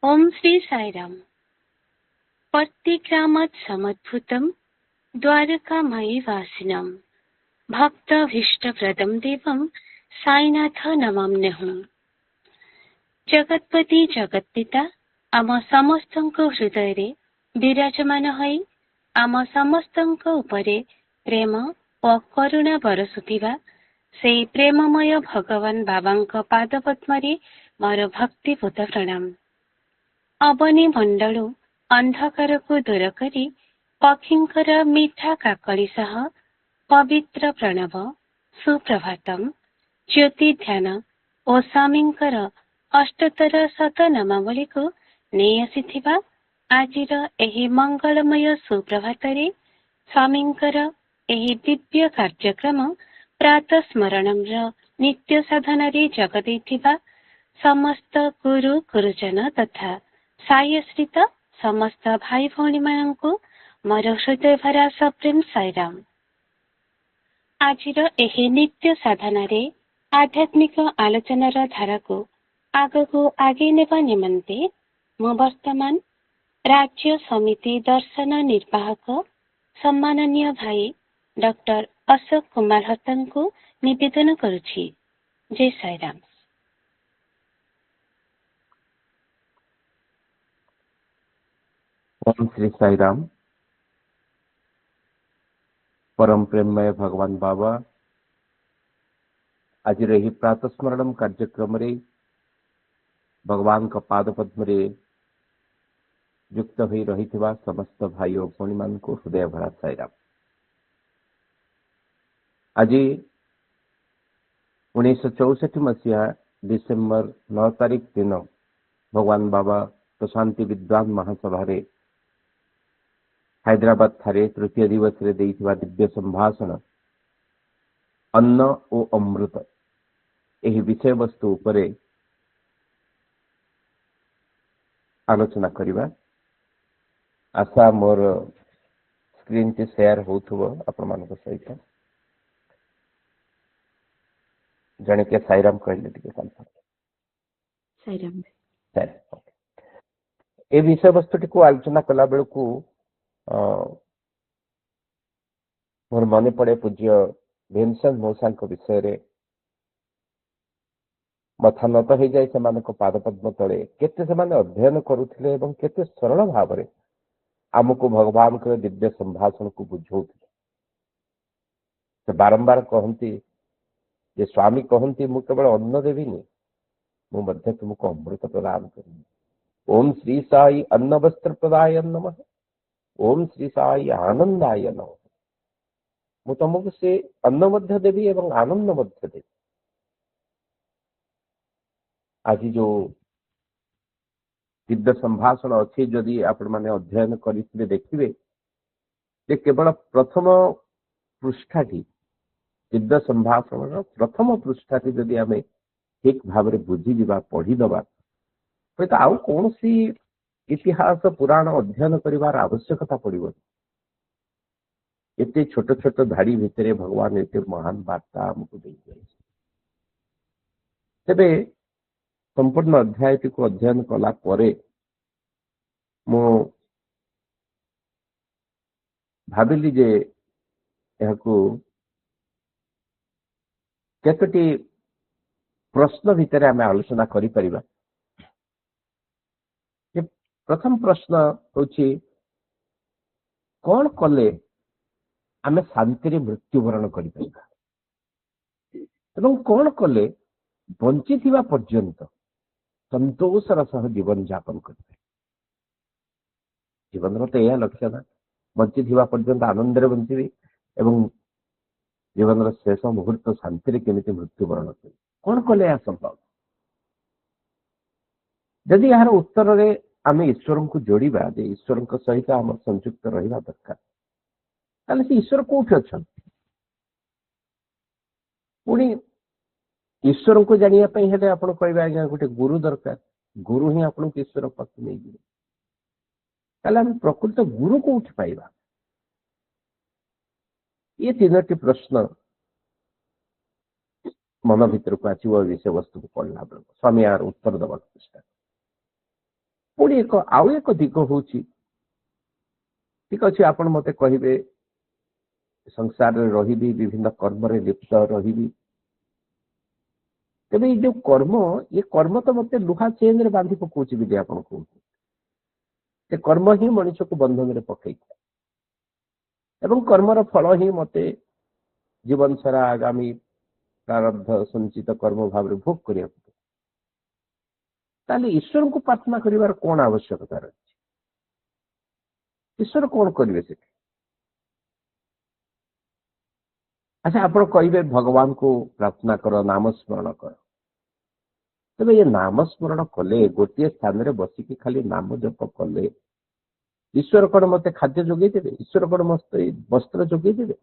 ओम श्री साईराम। पत्तिग्रामात् समद्भुतं द्वारकामयी वासिनं भक्ताभीष्टप्रदं देवं साईनाथ नमाम्यहम्। जगत्पति जगत्पिता आम समस्तଙ୍କ ହୃଦୟରେ ବିରାଜମାନ ହୋଇ ଆମ ସମସ୍ତଙ୍କ ଉପରେ ପ୍ରେମ ଓ କରୁଣା ବରସୁଥିବା ସେହି ପ୍ରେମମୟ ଭଗବାନ ବାବାଙ୍କ ପାଦପଦ୍ମରେ ମୋର ଭକ୍ତିପୂତ ପ୍ରଣାମ। ଅବନୀ ମଣ୍ଡଳୁ ଅନ୍ଧକାରକୁ ଦୂର କରି ପକ୍ଷୀଙ୍କର ମିଠା କାକଳି ସହ ପବିତ୍ର ପ୍ରଣବ ସୁପ୍ରଭାତମ୍ ଜ୍ୟୋତି ଧ୍ୟାନ ଓ ସ୍ୱାମୀଙ୍କର ଅଷ୍ଟୋତ୍ତର ଶତନାମାବଳୀକୁ ନେଇ ଆସିଥିବା ଆଜିର ଏହି ମଙ୍ଗଳମୟ ସୁପ୍ରଭାତରେ ସ୍ୱାମୀଙ୍କର ଏହି ଦିବ୍ୟ କାର୍ଯ୍ୟକ୍ରମ ପ୍ରାତଃ ସ୍ମରଣର ନିତ୍ୟ ସାଧନାରେ ଯୋଗ ଦେଇଥିବା ସମସ୍ତ ଗୁରୁ ଗୁରୁଜନ ତଥା ସାଇଆଶ୍ରିତ ସମସ୍ତ ଭାଇ ଭଉଣୀମାନଙ୍କୁ ମୋର ହୃଦୟଭରା ସପ୍ରେମ ସାଇରାମ। ଆଜିର ଏହି ନିତ୍ୟ ସାଧନାରେ ଆଧ୍ୟାତ୍ମିକ ଆଲୋଚନାର ଧାରାକୁ ଆଗକୁ ଆଗେଇ ନେବା ନିମନ୍ତେ ମୁଁ ବର୍ତ୍ତମାନ ରାଜ୍ୟ ସମିତି ଦର୍ଶନ ନିର୍ବାହକ ସମ୍ମାନନୀୟ ଭାଇ ଡକ୍ଟର ଅଶୋକ କୁମାର ହତାଙ୍କୁ ନିବେଦନ କରୁଛି। ଜୟ ସାଇରାମ। ओम श्री साईराम। परम प्रेममय भगवान बाबा आज रही प्रातः स्मरण कार्यक्रम रे भगवान का पाद पद्म रे युक्त हो रही समस्त भाई और भौणी मान को हृदय भरा साईराम। आज 1964 मसीहा डिसेम्बर 9 तारीख दिन भगवान बाबा प्रशांति विद्वान महासभा रे हैदराबाद थारे तृतीय दिवस रे देइथिबा दिव्य संभाषण अन्न और अमृत यही विषय वस्तु उपरे आलोचना करिबा। आशा मोर स्क्रीन टी शेयर होथुबो आपण मानक सहित जने के साईराम कहले टिके कन्फर्म साईराम। ए विषय वस्तु टिको आलोचना कला बेलकू मोर मन पड़े पूज्य भीमसेन मौसा विषय रे मथा नत हो जाए से पाद पद्म तले केते से अध्ययन करुथिले एवं केते सरल भाव रे आमको भगवान के दिव्य संभाषण को बुझौथिले। से बारंबार कहती जे स्वामी कहती मु केवल अन्न देविनी मु मध्य तुमको अमृत प्रदान करी। ओम श्री साई अन्न वस्त्र प्रदाय नमः। ओम श्री साई आनंदाय नमः। मु तुमको से अन्न मध्य देवी एवं आनंद मध्य देवी। आज जो दिव्य संभाषण अच्छी जदि आपण माने अध्ययन करथिले देखिबे जे केवल प्रथम पृष्ठाटी दिव्य संभाषण प्रथम पृष्ठाटी जदि आमे ठीक भाव में बुझी दिबा पढ़ी दबा तो आउ कौन सी इतिहास पुराण अध्ययन करिवार आवश्यकता पड़िबो। एते छोट छोट धाड़ी भितरे भगवान एते महान वार्ता हमको दे दिए। तेबे संपूर्ण अध्याय को अध्ययन कला परे मु भाविली जे यहाकू केतोटी प्रश्न भितर आम आलोचना करि परिबा। प्रथम प्रश्न होछि कौन कले आम शांति रे मृत्युवरण करि परिबा एवं कौन कले बंची थिबा पर्यंत संतोषर सह जीवन यापन करिबे। जीवन तो यह लक्ष्य ना बंची थिबा पर्यंत आनंद रे बंचीबे एवं जीवन शेष मुहूर्त शांति रे केमिति मृत्युवरण करिबे कौन कले यह संभव। यदि यार उत्तर रे आम ईश्वर को जोड़िबा जे ईश्वर सहित आम संयुक्त रहिबा दरकार ताले से ईश्वर कोठी अछंती पुणी ईश्वर को जानिया पई हेले आपण कहबे आज्ञा गोटे गुरु दरकार गुरु ही आपण को ईश्वर पाख नहीं जिवे ताले हम प्रकृत गुरु कोठी पाइबा। ये तीनोटी प्रश्न मन भीतर को आसीबो विषय वस्तु को पढ़ला बेल स्वामी यार उत्तर दबा चेष्टा। पुणी आउ एक दिग हूँ ठीक अच्छे आपण मते कहे संसार रही विभिन्न कर्म लिप्त रही तेरे जो कर्म तो मत लुहा चेन रे बांधि पकाउछि बिदि आपण कहउछि से कर्म ही मनुष्य को बंधन में पकई एवं कर्मर फल ही मते जीवन सारा आगामी प्रारब्ध संचित कर्म भाव भोग करिया ताले ईश्वर को प्रार्थना करिवार कोन आवश्यकता रही ईश्वर कौन करेंगे से अच्छा आप कहे भगवान को प्रार्थना कर नाम स्मरण कर तेज ये नाम स्मरण कले गोटे स्थान में बसिकी खाली नाम जप कले ईश्वर कौन मत खाद्य जोगे देवे ईश्वर कौन मत वस्त्र जोगे देवे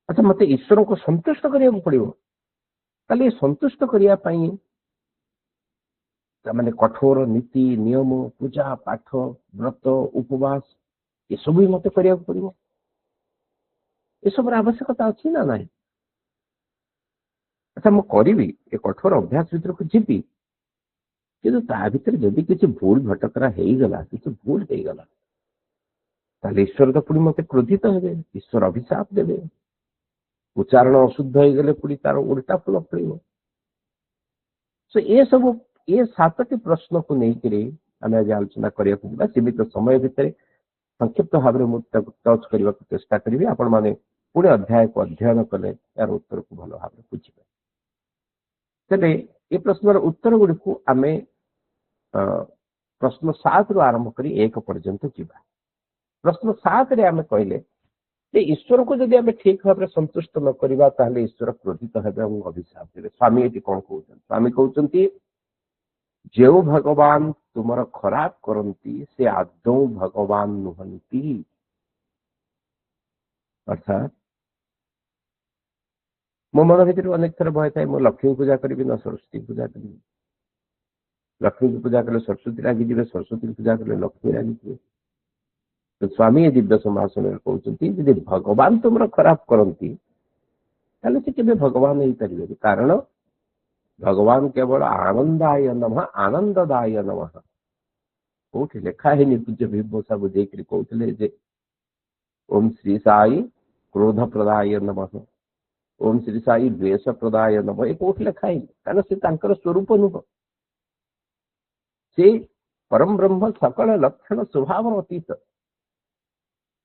अच्छा मत ईश्वर को संतुष्ट करने पड़ो ताले संतुष्ट करने माने कठोर नीति नियम पूजा पाठ व्रत उपवास ये सब भी मत करिया पड़ो ये सब आवश्यकता अच्छी ना ना अच्छा मु करी ए कठोर अभ्यास भीतर को जीवी कि भीतर जदि किसी भूल भटकरा होगला किसी भूल होगला ताले ईश्वर तो पुणी मत क्रोधित हे ईश्वर अभिशाप देवे उच्चारण अशुद्ध हो गले पुणी तार उल्टा फल फल सो ये सब ये 7टी प्रश्न को लेकर आम आज आलोचना करने सीमित समय भितर संक्षिप्त भाव में टच करने को चेष्टा करी आपण मैंने पुणे अध्याय को अध्ययन कले यार उत्तर को भल भाव बुझे तेरे ये प्रश्नर उत्तर गुड़ी को आम प्रश्न 7 रु आरंभ कर 1 पर्यंत जीवा प्रश्न 7 रे आम कहले ईश्वर को जब आम ठीक भाव में संतुष्ट न करवा ताहले ईश्वर क्रोधित हेबे और अभिशाप देवे स्वामी ये कौन कहते स्वामी कहते जो भगवान तुमर खराब करती से आदौ भगवान नुहंती अर्थात मो मन भर अनेक थर भय थाए मो लक्ष्मी पूजा करी ना सरस्वती पूजा करी लक्ष्मी की पूजा कले सरस्वती रागिजे सरस्वती पूजा कले लक्ष्मी रागिजे तो स्वामी ये दिव्य संभाषण कहते भगवान तुम खराब करती से केवे भगवान हो पारे कारण भगवान केवल आनंदाय नमः आनंददाय नमः कौटी लेखा है पूज्य विभूषा बुझेक कहते ओम श्री साई क्रोध प्रदाय नमः ओम श्री साई द्वेष प्रदाय नमः ये कौटी लेखा है कारण से स्वरूप नुह से परम ब्रह्म सकल लक्षण स्वभाव अतीत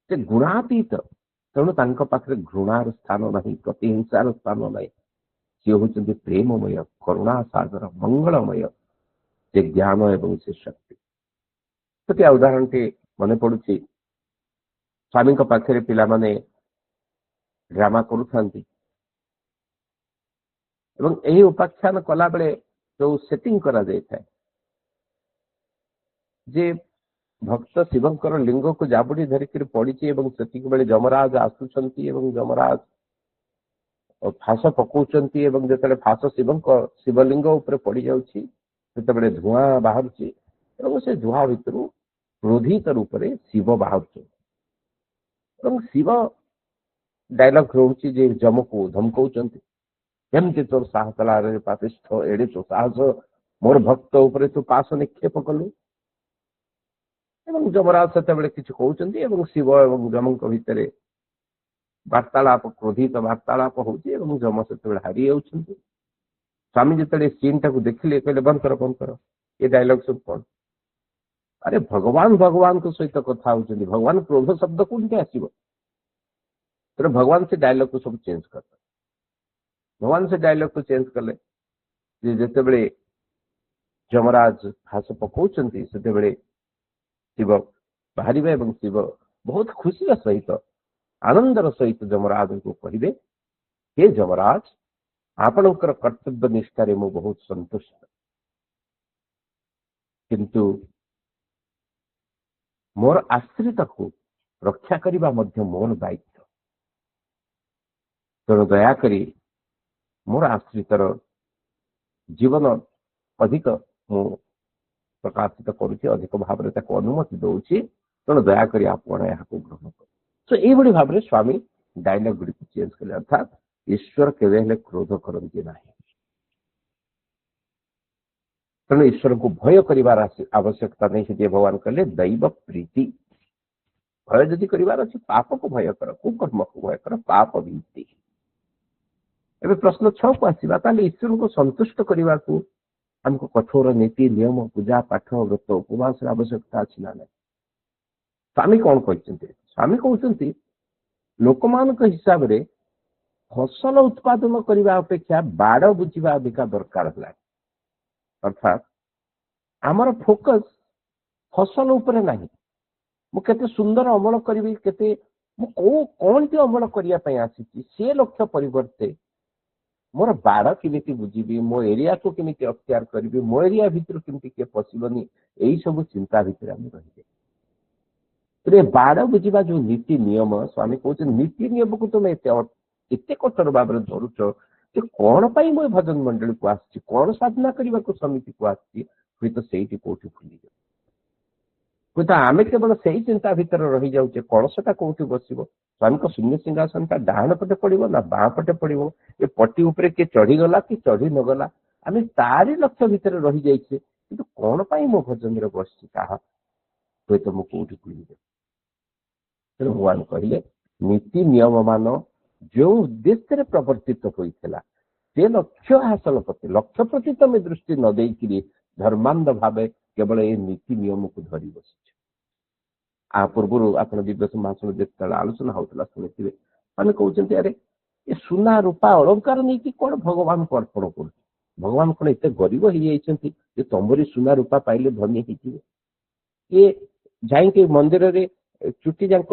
से गुणातीत तेणु पाखे घृणार स्थान ना प्रतिहिंसार स्थान ना सी हूँ प्रेममय करुणा सागर मंगलमय से ज्ञान एवं से शक्ति तो उदाहरण टे मन पड़ू स्वामी पाखे पिला माने ड्रामा करुँच उपाख्यान कला बेले जो सेटिंग करा जाए जे भक्त शिवंकर लिंग को जाबुड़ी धरिक पड़ी से जमराज आसुंच जमराज फाश पकाउछंती एवं जतले फाश शिवलिंग ऊपर पड़ी जाउछि सेतबेले धुआं बाहरुछि एवं से धुआं भितरु क्रोधित रूप में शिव बाहरुछि एवं शिव डायलॉग रोची जे जम को धमकाउछंती केमति तोर साहस रे पापिष्ठ एडे तो साहस मोर भक्त ऊपर तू पाश निक्षेप कलु एवं जमराज सेतबेले किछु कहउछंती एवं शिव एवं जमक भितर वार्तालाप क्रोधित वार्तालाप होची जम से हारी जाउछंती स्वामी जिते सीन टाक देखिले कहले बंद कर ये डायलॉग सब कौन अरे भगवान भगवान को सहित कथा होचंती भगवान क्रोध शब्द कौन आसो तो भगवान से डायलॉग को सब चेंज कर भगवान से डायलॉग को चेंज कले जिते बड़े जमराज फाश पकाउछंती सेते बड़े शिव बाहर शिव बहुत खुशी सहित आनंदर सहित जमराज को कहे हे जमराज आपणकर कर्तव्य निष्ठारे मु बहुत संतुष्ट किंतु मोर आश्रित को रक्षा करने मोर दायित्व तेणु दयाकरी मोर आश्रितर जीवन अधिक मु प्रकाशित करुच्ची अधिक भाव में अनुमति दौची तेणु दयाकरी आपण यहाँ ग्रहण कर तो ये भाव में स्वामी डायलॉग गुड़ी को चेंज कले अर्थात ईश्वर केवे क्रोध करती ना ତେଣୁ ଈଶ୍ୱରଙ୍କୁ ଭୟ କରିବାର ଆବଶ୍ୟକତା ନାହିଁ। ସେଠି ଭଗବାନ କହିଲେ ଦୈବ ପ୍ରୀତି। ଭୟ ଯଦି କରିବାର ଅଛି ପାପକୁ ଭୟ କର, କୁକର୍ମକୁ ଭୟ କର, ପାପ ଭୀତି। ଏବେ ପ୍ରଶ୍ନ 6କୁ ଆସିବା, ତାହେଲେ ଈଶ୍ୱରଙ୍କୁ ସନ୍ତୁଷ୍ଟ କରିବାକୁ ଆମକୁ କଠୋର ନୀତି ନିୟମ, ପୂଜା ପାଠ, ବ୍ରତ ଉପବାସର ଆବଶ୍ୟକତା ଅଛି ନା ନାହିଁ? ସ୍ୱାମୀ କଣ କହିଛନ୍ତି? ସ୍ୱାମୀ କହୁଛନ୍ତି ଲୋକମାନଙ୍କ ହିସାବରେ ଫସଲ ଉତ୍ପାଦନ କରିବା ଅପେକ୍ଷା ବାଡ଼ ବୁଝିବା ଅଧିକା ଦରକାର ହେଲାଣି। ଅର୍ଥାତ୍ ଆମର ଫୋକସ୍ ଫସଲ ଉପରେ ନାହିଁ। ମୁଁ କେତେ ସୁନ୍ଦର ଅମଳ କରିବି, ମୁଁ କଣଟି ଅମଳ କରିବା ପାଇଁ ଆସିଛି ସେ ଲକ୍ଷ୍ୟ ପରିବର୍ତ୍ତେ ମୋର ବାଡ଼ କେମିତି ବୁଝିବି, ମୋ ଏରିଆକୁ କେମିତି ଅକ୍ତିଆର କରିବି, ମୋ ଏରିଆ ଭିତରୁ କେମିତି କିଏ ପଶିବନି, ଏଇ ସବୁ ଚିନ୍ତା ଭିତରେ ଆମେ ରହିଯାଏ। ବାଡ଼ ବୁଝିବା ଯୋଉ ନୀତି ନିୟମ, ସ୍ୱାମୀ କହୁଛନ୍ତି ନୀତି ନିୟମକୁ ତୁମେ ଏତେ କଠୋର ଭାବରେ ଧରୁଛ ଯେ କଣ ପାଇଁ ମୁଁ ଭଜନ ମଣ୍ଡଳୀକୁ ଆସିଛି, କଣ ସାଧନା କରିବାକୁ ସମିତିକୁ ଆସିଛି, ହୁଏତ ସେଇଠି କୋଉଠି ଭୁଲିଯାଉ। ହୁଏତ ଆମେ କେବଳ ସେଇ ଚିନ୍ତା ଭିତରେ ରହିଯାଉଛେ କଳସଟା କୋଉଠି ବସିବ, ସ୍ୱାମୀଙ୍କ ଶୂନ୍ୟ ସିଂହାସନଟା ଡାହାଣ ପଟେ ପଡିବ ନା ବାଁ ପଟେ ପଡିବ, ଏ ପଟି ଉପରେ କିଏ ଚଢିଗଲା କି ଚଢି ନଗଲା, ଆମେ ତାରି ଲକ୍ଷ୍ୟ ଭିତରେ ରହିଯାଇଛେ। କିନ୍ତୁ କଣ ପାଇଁ ମୋ ଭଜନରେ ବସିଛି ତାହା ହୁଏତ ମୁଁ କୋଉଠି ଭୁଲିଯାଉ। ତେଣୁ ଭଗବାନ କହିଲେ ନୀତି ନିୟମ ମାନ ଯୋଉ ଉଦ୍ଦେଶ୍ୟରେ ପ୍ରବର୍ତ୍ତିତ ହୋଇଥିଲା ସେ ଲକ୍ଷ୍ୟ ହାସଲ ପ୍ରତି, ଲକ୍ଷ୍ୟ ପ୍ରତି ତମେ ଦୃଷ୍ଟି ନ ଦେଇକିରି ଧର୍ମାନ୍ଧ ଭାବେ କେବଳ ଏ ନୀତି ନିୟମକୁ ଧରି ବସିଛ। ପୂର୍ବରୁ ଆପଣ ଦିବ୍ୟ ସମ୍ଭାଷଣ ଯେତେବେଳେ ଆଲୋଚନା ହଉଥିଲା ଶୁଣିଥିବେ, ଆମେ କହୁଛନ୍ତି ଆରେ ଏ ସୁନା ରୂପା ଅଳଙ୍କାର ନେଇକି କଣ ଭଗବାନଙ୍କୁ ଅର୍ପଣ କରୁଛି? ଭଗବାନ କଣ ଏତେ ଗରିବ ହେଇଯାଇଛନ୍ତି ଯେ ତମରି ସୁନା ରୂପା ପାଇଲେ ଧନୀ ହେଇଯିବେ? ଇଏ ଯାଇକି ମନ୍ଦିରରେ ଚୁଟି ଯାକ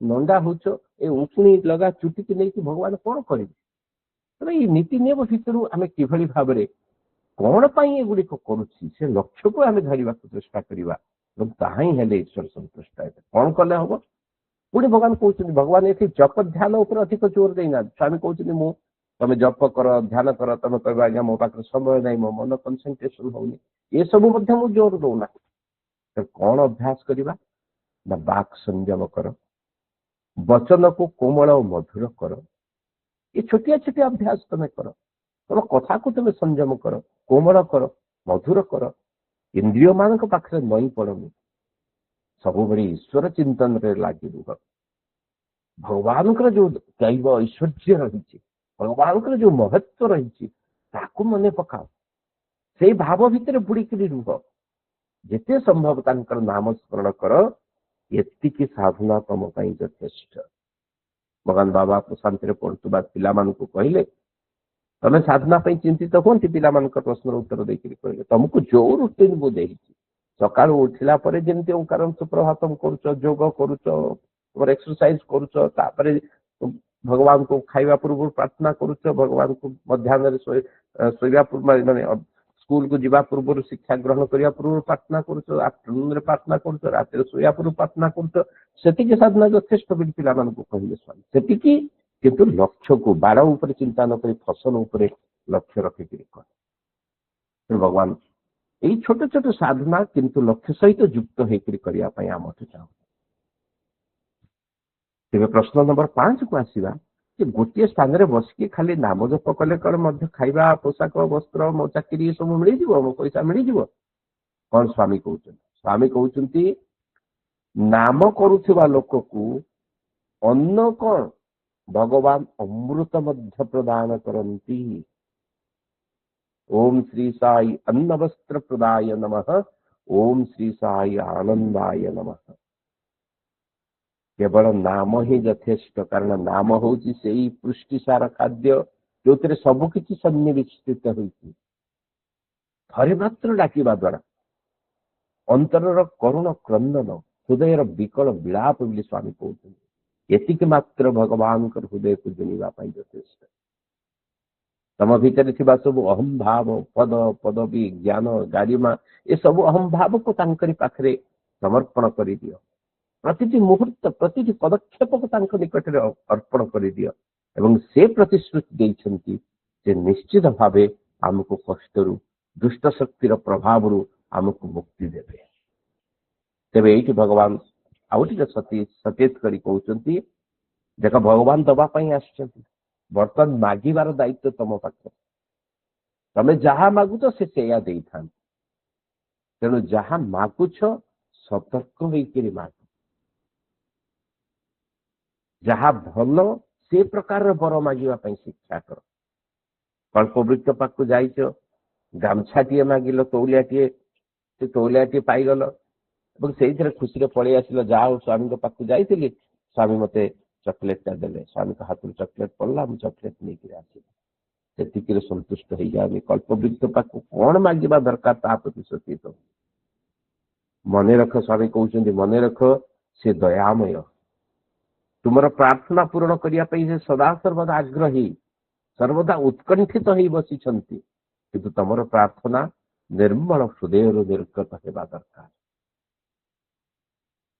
ନଣ୍ଡା ହଉଛ, ଏ ଉକୁଣି ଲଗା ଚୁଟିକି ନେଇକି ଭଗବାନ କଣ କରିବେ? ଏଇ ନୀତି ନିୟମ ଭିତରୁ ଆମେ କିଭଳି ଭାବରେ କଣ ପାଇଁ ଏଗୁଡିକ କରୁଛି ସେ ଲକ୍ଷ୍ୟକୁ ଆମେ ଧରିବାକୁ ଚେଷ୍ଟା କରିବା, ଏବଂ ତାହା ହିଁ ହେଲେ ଈଶ୍ୱର ସନ୍ତୁଷ୍ଟ ହେବେ। କଣ କଲେ ହବ? ପୁଣି ଭଗବାନ କହୁଛନ୍ତି, ଭଗବାନ ଏଠି ଜପ ଧ୍ୟାନ ଉପରେ ଅଧିକ ଜୋର ଦେଇନାହାନ୍ତି। ସ୍ୱାମୀ କହୁଛନ୍ତି ତମେ ଜପ କର, ଧ୍ୟାନ କର, ତମେ କହିବ ଆଜ୍ଞା ମୋ ପାଖରେ ସମୟ ନାହିଁ, ମୋ ମନ କନସେନ୍ଟ୍ରେସନ ହଉନି, ଏସବୁ ମଧ୍ୟ ମୁଁ ଜୋର ଦଉନା। କଣ ଅଭ୍ୟାସ କରିବା ନା ବାକ୍ ସଂଯମ କର, ବଚନକୁ କୋମଳ ଓ ମଧୁର କର। ଏ ଛୋଟିଆ ଛୋଟିଆ ଅଭ୍ୟାସ ତମେ କର, ତମ କଥାକୁ ତମେ ସଂଯମ କର, କୋମଳ କର, ମଧୁର କର, ଇନ୍ଦ୍ରିୟ ମାନଙ୍କ ପାଖରେ ନଈ ପଡନି, ସବୁବେଳେ ଈଶ୍ୱର ଚିନ୍ତନରେ ଲାଗି ରୁହ। ଭଗବାନଙ୍କର ଯୋଉ ଦୈବ ଐଶ୍ୱର୍ଯ୍ୟ ରହିଛି, ଭଗବାନଙ୍କର ଯୋଉ ମହତ୍ଵ ରହିଛି ତାକୁ ମନେ ପକାଅ, ସେଇ ଭାବ ଭିତରେ ବୁଡିକିରି ରୁହ। ଯେତେ ସମ୍ଭବ ତାଙ୍କର ନାମ ସ୍ମରଣ କର, ଏତିକି ସାଧନା ତମ ପାଇଁ ଯଥେଷ୍ଟ। ଭଗବାନ ବାବା ପ୍ରଶାନ୍ତିରେ ପଢୁଥିବା ପିଲାମାନଙ୍କୁ କହିଲେ, ତମେ ସାଧନା ପାଇଁ ଚିନ୍ତିତ ହୁଅନ୍ତି? ପିଲାମାନଙ୍କ ପ୍ରଶ୍ନର ଉତ୍ତର ଦେଇକରି କହିଲେ, ତମକୁ ଯୋଉ ରୁଟିନ ମୁଁ ଦେଇଛି, ସକାଳୁ ଉଠିଲା ପରେ ଯେମିତି ଓଁକାର ସୁପ୍ରଭାତମ କରୁଛ, ଯୋଗ କରୁଛ, ଏକ୍ସରସାଇଜ କରୁଛ, ତାପରେ ଭଗବାନଙ୍କୁ ଖାଇବା ପୂର୍ବରୁ ପ୍ରାର୍ଥନା କରୁଛ, ଭଗବାନଙ୍କୁ ମଧ୍ୟାହ୍ନରେ ଶୋଇବା ପୂର୍ବରୁ ମାନେ ସ୍କୁଲକୁ ଯିବା ପୂର୍ବରୁ ଶିକ୍ଷା ଗ୍ରହଣ କରିବା ପୂର୍ବରୁ ପ୍ରାର୍ଥନା କରୁଛ, ଆଫ୍ଟରନୁନରେ ପ୍ରାର୍ଥନା କରୁଛ, ରାତିରେ ଶୋଇବା ପୂର୍ବରୁ ପ୍ରାର୍ଥନା କରୁଛ, ସେତିକି ସାଧନା ଯଥେଷ୍ଟ ବୋଲି ପିଲାମାନଙ୍କୁ କହିଲେ ସ୍ୱାମୀ। ସେତିକି, କିନ୍ତୁ ଲକ୍ଷ୍ୟକୁ ବାଡ଼ ଉପରେ ଚିନ୍ତା ନ କରି ଫସଲ ଉପରେ ଲକ୍ଷ୍ୟ ରଖିକିରି କର। ଭଗବାନ ଏଇ ଛୋଟ ଛୋଟ ସାଧନା କିନ୍ତୁ ଲକ୍ଷ୍ୟ ସହିତ ଯୁକ୍ତ ହେଇକରି କରିବା ପାଇଁ ଆମଠୁ ଚାହୁଁ। ତେବେ ପ୍ରଶ୍ନ ନମ୍ବର 5କୁ ଆସିବା ଯେ ଗୋଟିଏ ସ୍ଥାନରେ ବସିକି ଖାଲି ନାମ ଜପ କଲେ କଣ ମଧ୍ୟ ଖାଇବା, ପୋଷାକ, ବସ୍ତ୍ର, ମୋ ଚାକିରି ସବୁ ମିଳିଯିବ, ମୋ ପଇସା ମିଳିଯିବ? କଣ ସ୍ୱାମୀ କହୁଛନ୍ତି? ସ୍ୱାମୀ କହୁଛନ୍ତି ନାମ କରୁଥିବା ଲୋକକୁ ଅନ୍ନ କଣ ଭଗବାନ ଅମୃତ ମଧ୍ୟ ପ୍ରଦାନ କରନ୍ତି। ଓಂ ଶ୍ରୀ ସାଇ ଅନ୍ନ ବସ୍ତ୍ର ପ୍ରଦାୟ ନମଃ, ଓಂ ଶ୍ରୀ ସାଇ ଆନନ୍ଦାୟ ନମଃ। କେବଳ ନାମ ହିଁ ଯଥେଷ୍ଟ, କାରଣ ନାମ ହଉଛି ସେଇ ପୃଷ୍ଟିସାର ଖାଦ୍ୟ ଯୋଉଥିରେ ସବୁ କିଛି ସନ୍ନିବିଷ୍ଟିତ ହୋଇଛି। ଥରେ ମାତ୍ର ଡାକିବା ଦ୍ୱାରା ଅନ୍ତରର କରୁଣ କ୍ରନ୍ଦନ, ହୃଦୟର ବିକଳ ବିଳାପ ବୋଲି ସ୍ୱାମୀ କହୁଛନ୍ତି। ଏତିକି ମାତ୍ର ଭଗବାନଙ୍କର ହୃଦୟକୁ ଜିଣିବା ପାଇଁ ଯଥେଷ୍ଟ। ତମ ଭିତରେ ଥିବା ସବୁ ଅହମ୍ଭାବ, ପଦ ପଦବୀ, ଜ୍ଞାନ, ଗାରିମା, ଏସବୁ ଅହମ୍ଭାବକୁ ତାଙ୍କରି ପାଖରେ ସମର୍ପଣ କରିଦିଅ। ପ୍ରତିଟି ମୁହୂର୍ତ୍ତ, ପ୍ରତିଟି ପଦକ୍ଷେପକୁ ତାଙ୍କ ନିକଟରେ ଅର୍ପଣ କରିଦିଅ, ଏବଂ ସେ ପ୍ରତିଶ୍ରୁତି ଦେଇଛନ୍ତି ଯେ ନିଶ୍ଚିତ ଭାବେ ଆମକୁ କଷ୍ଟରୁ, ଦୁଷ୍ଟ ଶକ୍ତିର ପ୍ରଭାବରୁ ଆମକୁ ମୁକ୍ତି ଦେବେ। ତେବେ ଏଇଠି ଭଗବାନ ଆଉ ଟିକେ ସଚେତ କରି କହୁଛନ୍ତି, ଦେଖ ଭଗବାନ ଦବା ପାଇଁ ଆସିଛନ୍ତି, ବର୍ତ୍ତମାନ ମାଗିବାର ଦାୟିତ୍ୱ ତମ ପାଖରେ। ତମେ ଯାହା ମାଗୁଛ ସେ ସେଇଆ ଦେଇଥାନ୍ତି। ତେଣୁ ଯାହା ମାଗୁଛ ସତର୍କ ହେଇକିରି ମାଗ, ଯାହା ଭଲ ସେ ପ୍ରକାରର ବର ମାଗିବା ପାଇଁ ଶିକ୍ଷା କର। କଳ୍ପବୃକ୍ଷ ପାଖକୁ ଯାଇଛ, ଗାମଛାଟିଏ ମାଗିଲ, ତୌଲିଆଟିଏ, ସେ ତୌଲିଆଟିଏ ପାଇଗଲ ଏବଂ ସେଇଥିରେ ଖୁସିରେ ପଳେଇ ଆସିଲ, ଯାହା ହଉ ସ୍ୱାମୀଙ୍କ ପାଖକୁ ଯାଇଥିଲି, ସ୍ୱାମୀ ମତେ ଚକୋଲେଟଟା ଦେଲେ, ସ୍ୱାମୀଙ୍କ ହାତରୁ ଚକୋଲେଟ ପଡିଲା, ମୁଁ ଚକୋଲେଟ ନେଇକିରି ଆସିଲି, ସେତିକିରେ ସନ୍ତୁଷ୍ଟ ହେଇଯାଉନି। କଳ୍ପବୃକ୍ଷ ପାଖକୁ କଣ ମାଗିବା ଦରକାର ତା ପ୍ରତି ସଚେତ। ମନେ ରଖ, ସ୍ୱାମୀ କହୁଛନ୍ତି ମନେ ରଖ, ସେ ଦୟାମୟ, ତୁମର ପ୍ରାର୍ଥନା ପୂରଣ କରିବା ପାଇଁ ସେ ସଦା ସର୍ବଦା ଆଗ୍ରହୀ, ସର୍ବଦା ଉତ୍କଣ୍ଠିତ ହେଇ ବସିଛନ୍ତି, କିନ୍ତୁ ତମର ପ୍ରାର୍ଥନା ନିର୍ମଳ ହୃଦୟରୁ ନିର୍ଗତ ହେବା ଦରକାର।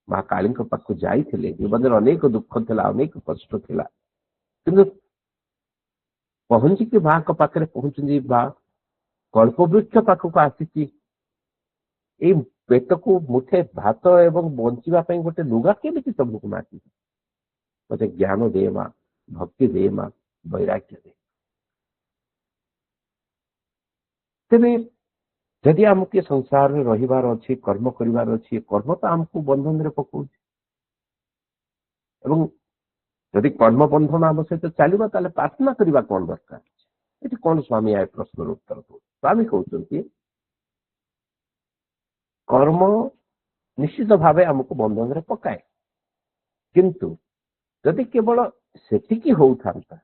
ମା କାଳୀଙ୍କ ପାଖକୁ ଯାଇଥିଲେ, ଜୀବନରେ ଅନେକ ଦୁଃଖ ଥିଲା, ଅନେକ କଷ୍ଟ ଥିଲା, କିନ୍ତୁ ପହଞ୍ଚିକି ମାଙ୍କ ପାଖରେ ପହଞ୍ଚୁଛନ୍ତି, ମା କଳ୍ପବୃକ୍ଷ ପାଖକୁ ଆସିଛି, ଏଇ ପେଟକୁ ମୁଠେ ଭାତ ଏବଂ ବଞ୍ଚିବା ପାଇଁ ଗୋଟେ ଲୁଗା କେମିତି ତମକୁ ମାଗିବି, ମତେ ଜ୍ଞାନ ଦେ ମା, ଭକ୍ତି ଦେ ମା, ବୈରାଗ୍ୟ ଦେ। ତେବେ ଯଦି ଆମକୁ ଏ ସଂସାରରେ ରହିବାର ଅଛି, କର୍ମ କରିବାର ଅଛି, କର୍ମ ତ ଆମକୁ ବନ୍ଧନରେ ପକାଉଛି ଏବଂ ଯଦି କର୍ମ ବନ୍ଧନ ଆମ ସହିତ ଚାଲିବ ତାହେଲେ ପ୍ରାର୍ଥନା କରିବା କଣ ଦରକାର? ଏଠି କଣ ସ୍ୱାମୀ ଏ ପ୍ରଶ୍ନର ଉତ୍ତର ଦଉଛନ୍ତି? ସ୍ୱାମୀ କହୁଛନ୍ତି କର୍ମ ନିଶ୍ଚିତ ଭାବେ ଆମକୁ ବନ୍ଧନରେ ପକାଏ, କିନ୍ତୁ ଯଦି କେବଳ ସେତିକି ହଉଥାନ୍ତା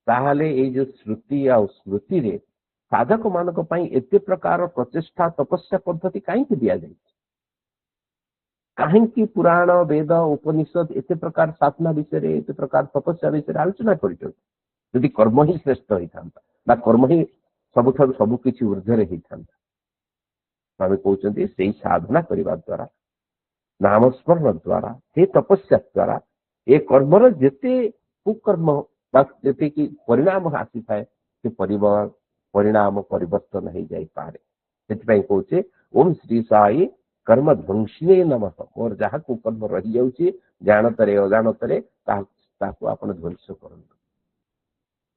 ତାହେଲେ ଏଇ ଯୋଉ ଶ୍ରୁତି ଆଉ ସ୍ମୃତିରେ ସାଧକ ମାନଙ୍କ ପାଇଁ ଏତେ ପ୍ରକାର ପ୍ରଚେଷ୍ଟା ତପସ୍ୟା ପଦ୍ଧତି କାହିଁକି ଦିଆଯାଇଛି? କାହିଁକି ପୁରାଣ ବେଦ ଉପନିଷଦ ଏତେ ପ୍ରକାର ସାଧନା ବିଷୟରେ, ଏତେ ପ୍ରକାର ତପସ୍ୟା ବିଷୟରେ ଆଲୋଚନା କରିଛନ୍ତି? ଯଦି କର୍ମ ହିଁ ଶ୍ରେଷ୍ଠ ହେଇଥାନ୍ତା ବା କର୍ମ ହିଁ ସବୁଠାରୁ ସବୁ କିଛି ଊର୍ଦ୍ଧ୍ୱରେ ହେଇଥାନ୍ତା। ସ୍ୱାମୀ କହୁଛନ୍ତି ସେଇ ସାଧନା କରିବା ଦ୍ୱାରା, ନାମସ୍ମରଣ ଦ୍ୱାରା, ସେ ତପସ୍ୟା ଦ୍ୱାରା ଏ କର୍ମର ଯେତେ କୁକର୍ମ ବା ଯେତିକି ପରିଣାମ ଆସିଥାଏ ସେ ପରିଣାମ ପରିବର୍ତ୍ତନ ହେଇଯାଇପାରେ। ସେଥିପାଇଁ କହୁଛେ ଓಂ ଶ୍ରୀ ସାଇ କର୍ମ ଧ୍ୱଂସିନେ ନମଃ, ମୋର ଯାହା କୁକର୍ମ ରହିଯାଉଛି ଜାଣତରେ ଅଜାଣତରେ ତାହାକୁ ଆପଣ ଧ୍ୱଂସ କରନ୍ତୁ।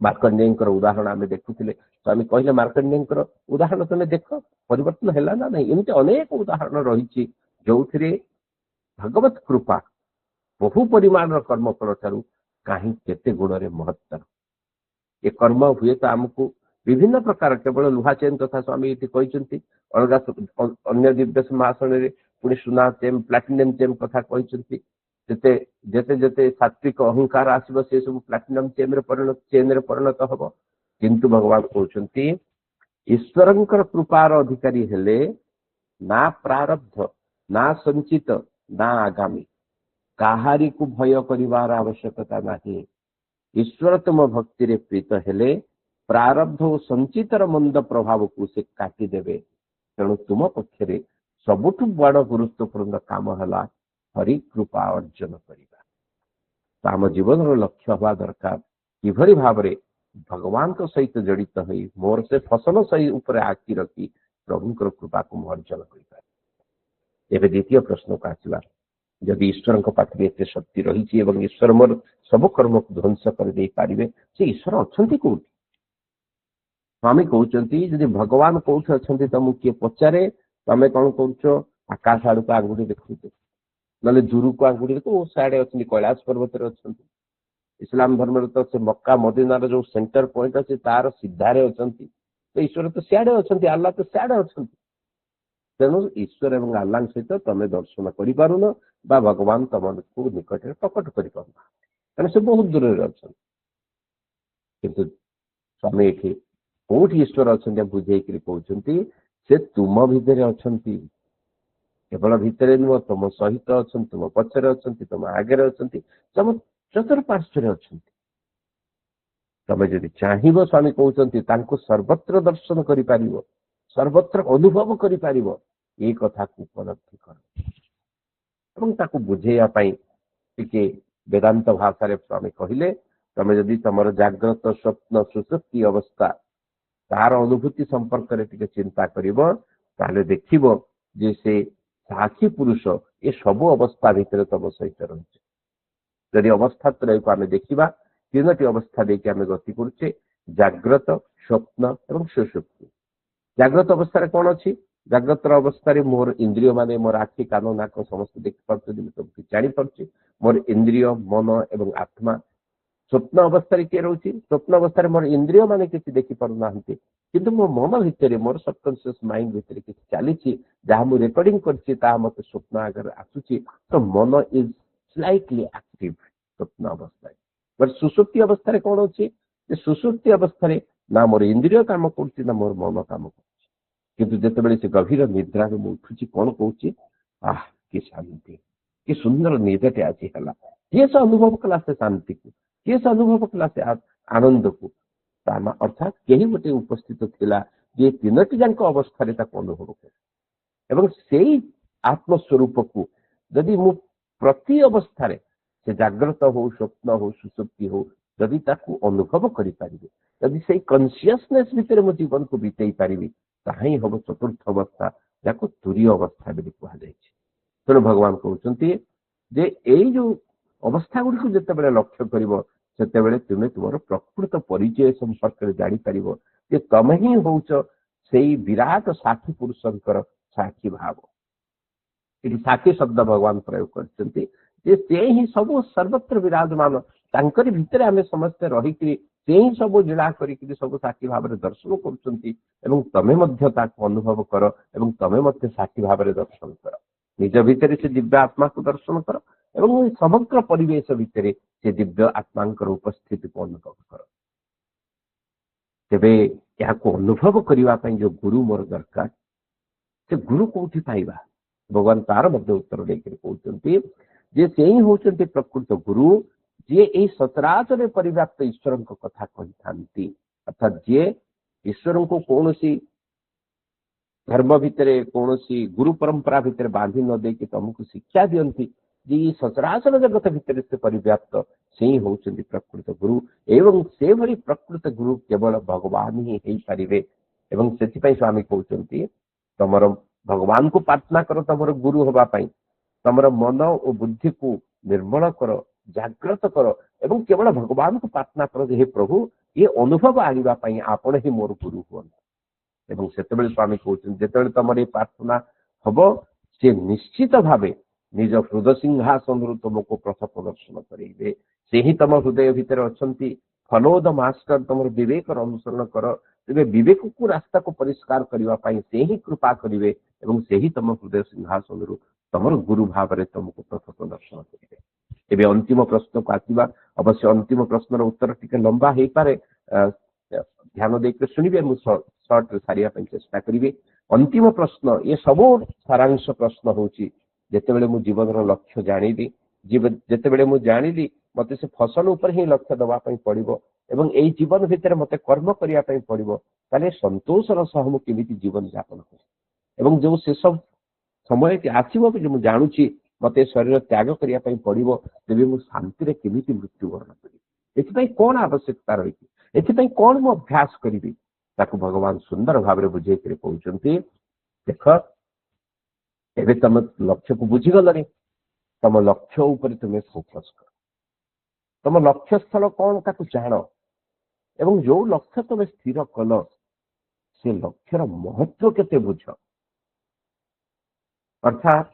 ମାର୍କଣ୍ଡେୟଙ୍କର ଉଦାହରଣ ଆମେ ଦେଖୁଥିଲେ, ସ୍ୱାମୀ କହିଲେ ମାର୍କଣ୍ଡେୟଙ୍କର ଉଦାହରଣ ତମେ ଦେଖ, ପରିବର୍ତ୍ତନ ହେଲା ନା ନାହିଁ। ଏମିତି ଅନେକ ଉଦାହରଣ ରହିଛି ଯୋଉଥିରେ ଭଗବତ କୃପା ବହୁ ପରିମାଣର କର୍ମଫଳ ଠାରୁ କାହିଁ କେତେ ଗୁଣରେ ମହତ୍ତର। ଏ କର୍ମ ହୁଏତ ଆମକୁ ବିଭିନ୍ନ ପ୍ରକାର, କେବଳ ଲୁହା ଚେନ୍ କଥା ସ୍ୱାମୀ ଏଠି କହିଛନ୍ତି, ଅଲଗା ଅନ୍ୟ ଦିବ୍ୟ ସିଂହାସନରେ ପୁଣି ସୁନା ଚେନ୍, ପ୍ଲାଟିନମ ଚେନ୍ କଥା କହିଛନ୍ତି। ଯେତେ ଯେତେ ଯେତେ ସାତ୍ବିକ ଅହଙ୍କାର ଆସିବ ସେ ସବୁ ପ୍ଲାଟିନମ ଚେନ୍ରେ ପରିଣତ ହବ। କିନ୍ତୁ ଭଗବାନ କହୁଛନ୍ତି ଈଶ୍ୱରଙ୍କର କୃପାର ଅଧିକାରୀ ହେଲେ ନା ପ୍ରାରବ୍ଧ, ନା ସଞ୍ଚିତ, ନା ଆଗାମୀ, କାହାରିକୁ ଭୟ କରିବାର ଆବଶ୍ୟକତା ନାହିଁ। ଈଶ୍ୱର ତୁମ ଭକ୍ତିରେ ପ୍ରୀତ ହେଲେ ପ୍ରାରବ୍ଧ ଓ ସଞ୍ଚିତର ମନ୍ଦ ପ୍ରଭାବକୁ ସେ କାଟିଦେବେ। ତେଣୁ ତୁମ ପକ୍ଷରେ ସବୁଠୁ ବଡ଼ ଗୁରୁତ୍ୱପୂର୍ଣ୍ଣ କାମ ହେଲା ହରି କୃପା ଅର୍ଜନ କରିବା। ତ ଆମ ଜୀବନର ଲକ୍ଷ୍ୟ ହେବା ଦରକାର କିଭଳି ଭାବରେ ଭଗବାନଙ୍କ ସହିତ ଜଡ଼ିତ ହୋଇ ମୋର ସେ ଫସଲ ସହି ଉପରେ ଆଖି ରଖି ପ୍ରଭୁଙ୍କର କୃପାକୁ ମୁଁ ଅର୍ଜନ କରିପାରେ। ଏବେ ଦ୍ୱିତୀୟ ପ୍ରଶ୍ନକୁ ଆସିବା, ଯଦି ଈଶ୍ୱରଙ୍କ ପାଖରେ ଏତେ ଶକ୍ତି ରହିଛି ଏବଂ ଈଶ୍ୱର ମୋର ସବୁ କର୍ମକୁ ଧ୍ୱଂସ କରିଦେଇ ପାରିବେ, ସେ ଈଶ୍ୱର ଅଛନ୍ତି କୋଉଠି? ସ୍ୱାମୀ କହୁଛନ୍ତି ଯଦି ଭଗବାନ କୋଉଠି ଅଛନ୍ତି ତମକୁ କିଏ ପଚାରେ, ତମେ କଣ କରୁଛ? ଆକାଶ ଆଡକୁ ଆଙ୍ଗୁଠି ଦେଖୁଛ, ନହେଲେ ଦୂରକୁ ଆଙ୍ଗୁଠି ଦେଖୁ, ସିଆଡେ ଅଛନ୍ତି, କୈଳାସ ପର୍ବତରେ ଅଛନ୍ତି। ଇସଲାମ ଧର୍ମରେ ତ ସେ ମକ୍କା ମଦିନାର ଯୋଉ ସେଣ୍ଟର ପଏଣ୍ଟ ଅଛି ତାର ସିଧାରେ ଅଛନ୍ତି। ତ ଈଶ୍ୱର ତ ସିଆଡେ ଅଛନ୍ତି, ଆଲ୍ଲାହ ତ ସିଆଡେ ଅଛନ୍ତି। ତେଣୁ ଈଶ୍ୱର ଏବଂ ଆଲ୍ଲାହଙ୍କ ସହିତ ତମେ ଦର୍ଶନ କରିପାରୁନ ବା ଭଗବାନ ତମକୁ ନିକଟରେ ପ୍ରକଟ କରିପାରୁନ, କାରଣ ସେ ବହୁତ ଦୂରରେ ଅଛନ୍ତି। କିନ୍ତୁ ସ୍ୱାମୀ ଏଠି କୋଉଠି ଈଶ୍ୱର ଅଛନ୍ତି ବୁଝେଇକିରି କହୁଛନ୍ତି ସେ ତୁମ ଭିତରେ ଅଛନ୍ତି। କେବଳ ଭିତରେ ନୁହଁ, ତୁମ ସହିତ ଅଛନ୍ତି, ତୁମ ପଛରେ ଅଛନ୍ତି, ତୁମ ଆଗରେ ଅଛନ୍ତି, ତୁମ ଚତୁଃପାର୍ଶ୍ୱରେ ଅଛନ୍ତି। ତମେ ଯଦି ଚାହିଁବ, ସ୍ୱାମୀ କହୁଛନ୍ତି, ତାଙ୍କୁ ସର୍ବତ୍ର ଦର୍ଶନ କରିପାରିବ, ସର୍ବତ୍ର ଅନୁଭବ କରିପାରିବ। ଏଇ କଥାକୁ ଉପଲବ୍ଧି କର ଏବଂ ତାକୁ ବୁଝେଇବା ପାଇଁ ଟିକେ ବେଦାନ୍ତ ଭାଷାରେ ସ୍ୱାମୀ କହିଲେ, ତମେ ଯଦି ତମର ଜାଗ୍ରତ ସ୍ୱପ୍ନ ସୁଷୁପ୍ତି ଅବସ୍ଥା ତାର ଅନୁଭୂତି ସମ୍ପର୍କରେ ଟିକେ ଚିନ୍ତା କରିବ, ତାହେଲେ ଦେଖିବ ଯେ ସେ ସାକ୍ଷୀ ପୁରୁଷ ଏ ସବୁ ଅବସ୍ଥା ଭିତରେ ତମ ସହିତ ରହିଛି। ଯଦି ଅବସ୍ଥା ତ୍ରୟକୁ ଆମେ ଦେଖିବା, ତିନୋଟି ଅବସ୍ଥା ଦେଇକି ଆମେ ଗତି କରୁଛେ, ଜାଗ୍ରତ, ସ୍ୱପ୍ନ ଏବଂ ସୁଷୁପ୍ତି। ଜାଗ୍ରତ ଅବସ୍ଥାରେ କଣ ଅଛି? ଜାଗ୍ରତ ଅବସ୍ଥାରେ ମୋର ଇନ୍ଦ୍ରିୟ ମାନେ ମୋର ଆଖି କାନ ନାକ ସମସ୍ତେ ଦେଖିପାରୁଛନ୍ତି, ମୁଁ ସବୁ କିଛି ଜାଣିପାରୁଛି। ମୋର ଇନ୍ଦ୍ରିୟ ମନ ଏବଂ ଆତ୍ମା। ସ୍ୱପ୍ନ ଅବସ୍ଥାରେ କିଏ ରହୁଛି? ସ୍ୱପ୍ନ ଅବସ୍ଥାରେ ମୋର ଇନ୍ଦ୍ରିୟ ମାନେ କିଛି ଦେଖିପାରୁନାହାନ୍ତି, କିନ୍ତୁ ମୋ ମନ ଭିତରେ ମୋର ସବକନସିୟସ୍ ମାଇଣ୍ଡ ଭିତରେ କିଛି ଚାଲିଛି, ଯାହା ମୁଁ ରେକର୍ଡିଂ କରିଛି ତାହା ମୋତେ ସ୍ୱପ୍ନ ଆଗରେ ଆସୁଛି। ତ ମନ ଇଜ୍ ସ୍ଲାଇଟଲି ଆକ୍ଟିଭ ସ୍ୱପ୍ନ ଅବସ୍ଥାରେ। ବଟ୍ ସୁଷୁପ୍ତି ଅବସ୍ଥାରେ କଣ ଅଛି? ଯେ ସୁଷୁପ୍ତି ଅବସ୍ଥାରେ ନା ମୋର ଇନ୍ଦ୍ରିୟ କାମ କରୁଛି ନା ମୋର ମନ କାମ କରୁଛି। କିନ୍ତୁ ଯେତେବେଳେ ସେ ଗଭୀର ନିଦ୍ରାରୁ ମୁଁ ଉଠୁଛି, କଣ କହୁଛି? ଆହ କି ଶାନ୍ତି, କି ସୁନ୍ଦର ନିଦଟେ ଆଜି ହେଲା। କିଏ ସେ ଅନୁଭବ କଲା ସେ ଶାନ୍ତିକୁ? କିଏ ସେ ଅନୁଭବ କଲା ସେ ଆନନ୍ଦକୁ? ଅର୍ଥାତ୍ କେହି ଗୋଟେ ଉପସ୍ଥିତ ଥିଲା ଯିଏ ତିନୋଟି ଯାକ ଅବସ୍ଥାରେ ତାକୁ ଅନୁଭବ କରେ। ଏବଂ ସେଇ ଆତ୍ମସ୍ୱରୂପକୁ ଯଦି ମୁଁ ପ୍ରତି ଅବସ୍ଥାରେ, ସେ ଜାଗ୍ରତ ହଉ, ସ୍ୱପ୍ନ ହଉ, ସୁଷୁପ୍ତି ହଉ, ଯଦି ତାକୁ ଅନୁଭବ କରିପାରିବି, ଯଦି ସେଇ କନସିୟସନେସ୍ ଭିତରେ ମୋ ଜୀବନକୁ ବିତେଇ ପାରିବି, ତାହା ହିଁ ହବ ଚତୁର୍ଥ ଅବସ୍ଥା, ଯାହାକୁ ତୁରୀୟ ଅବସ୍ଥା ବୋଲି କୁହାଯାଇଛି। ତେଣୁ ଭଗବାନ କହୁଛନ୍ତି ଯେ ଏଇ ଯୋଉ ଅବସ୍ଥା ଗୁଡ଼ିକୁ ଯେତେବେଳେ ଲକ୍ଷ୍ୟ କରିବ, ସେତେବେଳେ ତୁମେ ତୁମର ପ୍ରକୃତ ପରିଚୟ ସମ୍ପର୍କରେ ଜାଣିପାରିବ ଯେ ତମେ ହିଁ ହଉଛ ସେଇ ବିରାଟ ସାକ୍ଷୀ ପୁରୁଷଙ୍କର ସାକ୍ଷୀ ଭାବ। ଏଠି ସାକ୍ଷୀ ଶବ୍ଦ ଭଗବାନ ପ୍ରୟୋଗ କରିଛନ୍ତି ଯେ ସେ ହିଁ ସବୁ ସର୍ବତ୍ର ବିରାଜମାନ, ତାଙ୍କରି ଭିତରେ ଆମେ ସମସ୍ତେ ରହିକିରି ସେ ହିଁ ସବୁ ଲୀଳା କରିକିରି ସବୁ ସାକ୍ଷୀ ଭାବରେ ଦର୍ଶନ କରୁଛନ୍ତି। ଏବଂ ତମେ ମଧ୍ୟ ତାକୁ ଅନୁଭବ କର ଏବଂ ତମେ ମଧ୍ୟ ସାକ୍ଷୀ ଭାବରେ ଦର୍ଶନ କର। ନିଜ ଭିତରେ ସେ ଦିବ୍ୟ ଆତ୍ମାକୁ ଦର୍ଶନ କର ଏବଂ ସମଗ୍ର ପରିବେଶ ଭିତରେ ସେ ଦିବ୍ୟ ଆତ୍ମାଙ୍କର ଉପସ୍ଥିତିକୁ ଅନୁଭବ କର। ତେବେ ଏହାକୁ ଅନୁଭବ କରିବା ପାଇଁ ଯୋଉ ଗୁରୁ ମୋର ଦରକାର, ସେ ଗୁରୁ କୋଉଠି ପାଇବା? ଭଗବାନ ତାର ମଧ୍ୟ ଉତ୍ତର ଦେଇକରି କହୁଛନ୍ତି ଯେ ସେ ହିଁ ହଉଛନ୍ତି ପ୍ରକୃତ ଗୁରୁ, ଯିଏ ଏହି ସଚରାଚରରେ ପରିବ୍ୟାପ୍ତ ଈଶ୍ୱରଙ୍କ କଥା କହିଥାନ୍ତି। ଅର୍ଥାତ୍ ଯିଏ ଈଶ୍ୱରଙ୍କୁ କୌଣସି ଧର୍ମ ଭିତରେ, କୌଣସି ଗୁରୁ ପରମ୍ପରା ଭିତରେ ବାନ୍ଧି ନ ଦେଇକି ତମକୁ ଶିକ୍ଷା ଦିଅନ୍ତି ଯେ ଏହି ସଚରାଚର ଜଗତ ଭିତରେ ସେ ପରିବ୍ୟାପ୍ତ, ସେ ହିଁ ହଉଛନ୍ତି ପ୍ରକୃତ ଗୁରୁ। ଏବଂ ସେଭଳି ପ୍ରକୃତ ଗୁରୁ କେବଳ ଭଗବାନ ହିଁ ହେଇପାରିବେ। ଏବଂ ସେଥିପାଇଁ ସ୍ୱାମୀ କହୁଛନ୍ତି ତମର ଭଗବାନଙ୍କୁ ପ୍ରାର୍ଥନା କର ତମର ଗୁରୁ ହେବା ପାଇଁ। ତମର ମନ ଓ ବୁଦ୍ଧିକୁ ନିର୍ମଳ କର, ଜାଗ୍ରତ କର ଏବଂ କେବଳ ଭଗବାନଙ୍କୁ ପ୍ରାର୍ଥନା କର ଯେ ହେ ପ୍ରଭୁ, ଇଏ ଅନୁଭବ ଆଣିବା ପାଇଁ ଆପଣ ହିଁ ମୋର ଗୁରୁ ହୁଅନ୍ତୁ। ଏବଂ ସେତେବେଳେ ସ୍ୱାମୀ କହୁଛନ୍ତି ଯେତେବେଳେ ତମର ଏଇ ପ୍ରାର୍ଥନା ହବ, ସେ ନିଶ୍ଚିତ ଭାବେ ନିଜ ହୃଦୟ ସିଂହାସନରୁ ତୁମକୁ ପଥ ପ୍ରଦର୍ଶନ କରେଇବେ। ସେ ହିଁ ତମ ହୃଦୟ ଭିତରେ ଅଛନ୍ତି। ଫଲୋ ଦ ମାଷ୍ଟର, ତମର ବିବେକର ଅନୁସରଣ କର, ତେବେ ବିବେକକୁ ରାସ୍ତାକୁ ପରିଷ୍କାର କରିବା ପାଇଁ ସେ ହିଁ କୃପା କରିବେ ଏବଂ ସେହି ତମ ହୃଦୟ ସିଂହାସନରୁ ତମର ଗୁରୁ ଭାବରେ ତମକୁ ପଥ ପ୍ରଦର୍ଶନ କରିବେ। ଏବେ ଅନ୍ତିମ ପ୍ରଶ୍ନକୁ ଆସିବା। ଅବଶ୍ୟ ଅନ୍ତିମ ପ୍ରଶ୍ନର ଉତ୍ତର ଟିକେ ଲମ୍ବା ହେଇପାରେ, ଧ୍ୟାନ ଦେଇକି ଶୁଣିବେ, ମୁଁ ସର୍ଟରେ ସାରିବା ପାଇଁ ଚେଷ୍ଟା କରିବି। ଅନ୍ତିମ ପ୍ରଶ୍ନ, ଏ ସବୁ ସାରାଂଶ ପ୍ରଶ୍ନ ହଉଛି ଯେତେବେଳେ ମୁଁ ଜୀବନର ଲକ୍ଷ୍ୟ ଜାଣିଲି, ଯେତେବେଳେ ମୁଁ ଜାଣିଲି ମତେ ସେ ଫସଲ ଉପରେ ହିଁ ଲକ୍ଷ୍ୟ ଦେବା ପାଇଁ ପଡିବ ଏବଂ ଏଇ ଜୀବନ ଭିତରେ ମତେ କର୍ମ କରିବା ପାଇଁ ପଡିବ, ତାହେଲେ ସନ୍ତୋଷର ସହ ମୁଁ କେମିତି ଜୀବନ ଯାପନ କରିବି? ଏବଂ ଯୋଉ ଶେଷ ସମୟଟି ଆସିବ ବୋଲି ମୁଁ ଜାଣୁଛି ମତେ ଶରୀର ତ୍ୟାଗ କରିବା ପାଇଁ ପଡିବ, ତେବେ ମୁଁ ଶାନ୍ତିରେ କେମିତି ମୃତ୍ୟୁବରଣ କରିବି? ଏଥିପାଇଁ କଣ ଆବଶ୍ୟକତା ରହିଛି? ଏଥିପାଇଁ କଣ ମୁଁ ଅଭ୍ୟାସ କରିବି? ତାକୁ ଭଗବାନ ସୁନ୍ଦର ଭାବରେ ବୁଝେଇକରି କହୁଛନ୍ତି, ଦେଖ ଏବେ ତମ ଲକ୍ଷ୍ୟକୁ ବୁଝିଗଲଣି, ତମ ଲକ୍ଷ୍ୟ ଉପରେ ତୁମେ ଫୋକସ୍ କର। ତମ ଲକ୍ଷ୍ୟ ସ୍ଥଳ କଣ ତାକୁ ଜାଣ ଏବଂ ଯୋଉ ଲକ୍ଷ୍ୟ ତମେ ସ୍ଥିର କଲ ସେ ଲକ୍ଷ୍ୟର ମହତ୍ଵ କେତେ ବୁଝ। ଅର୍ଥାତ୍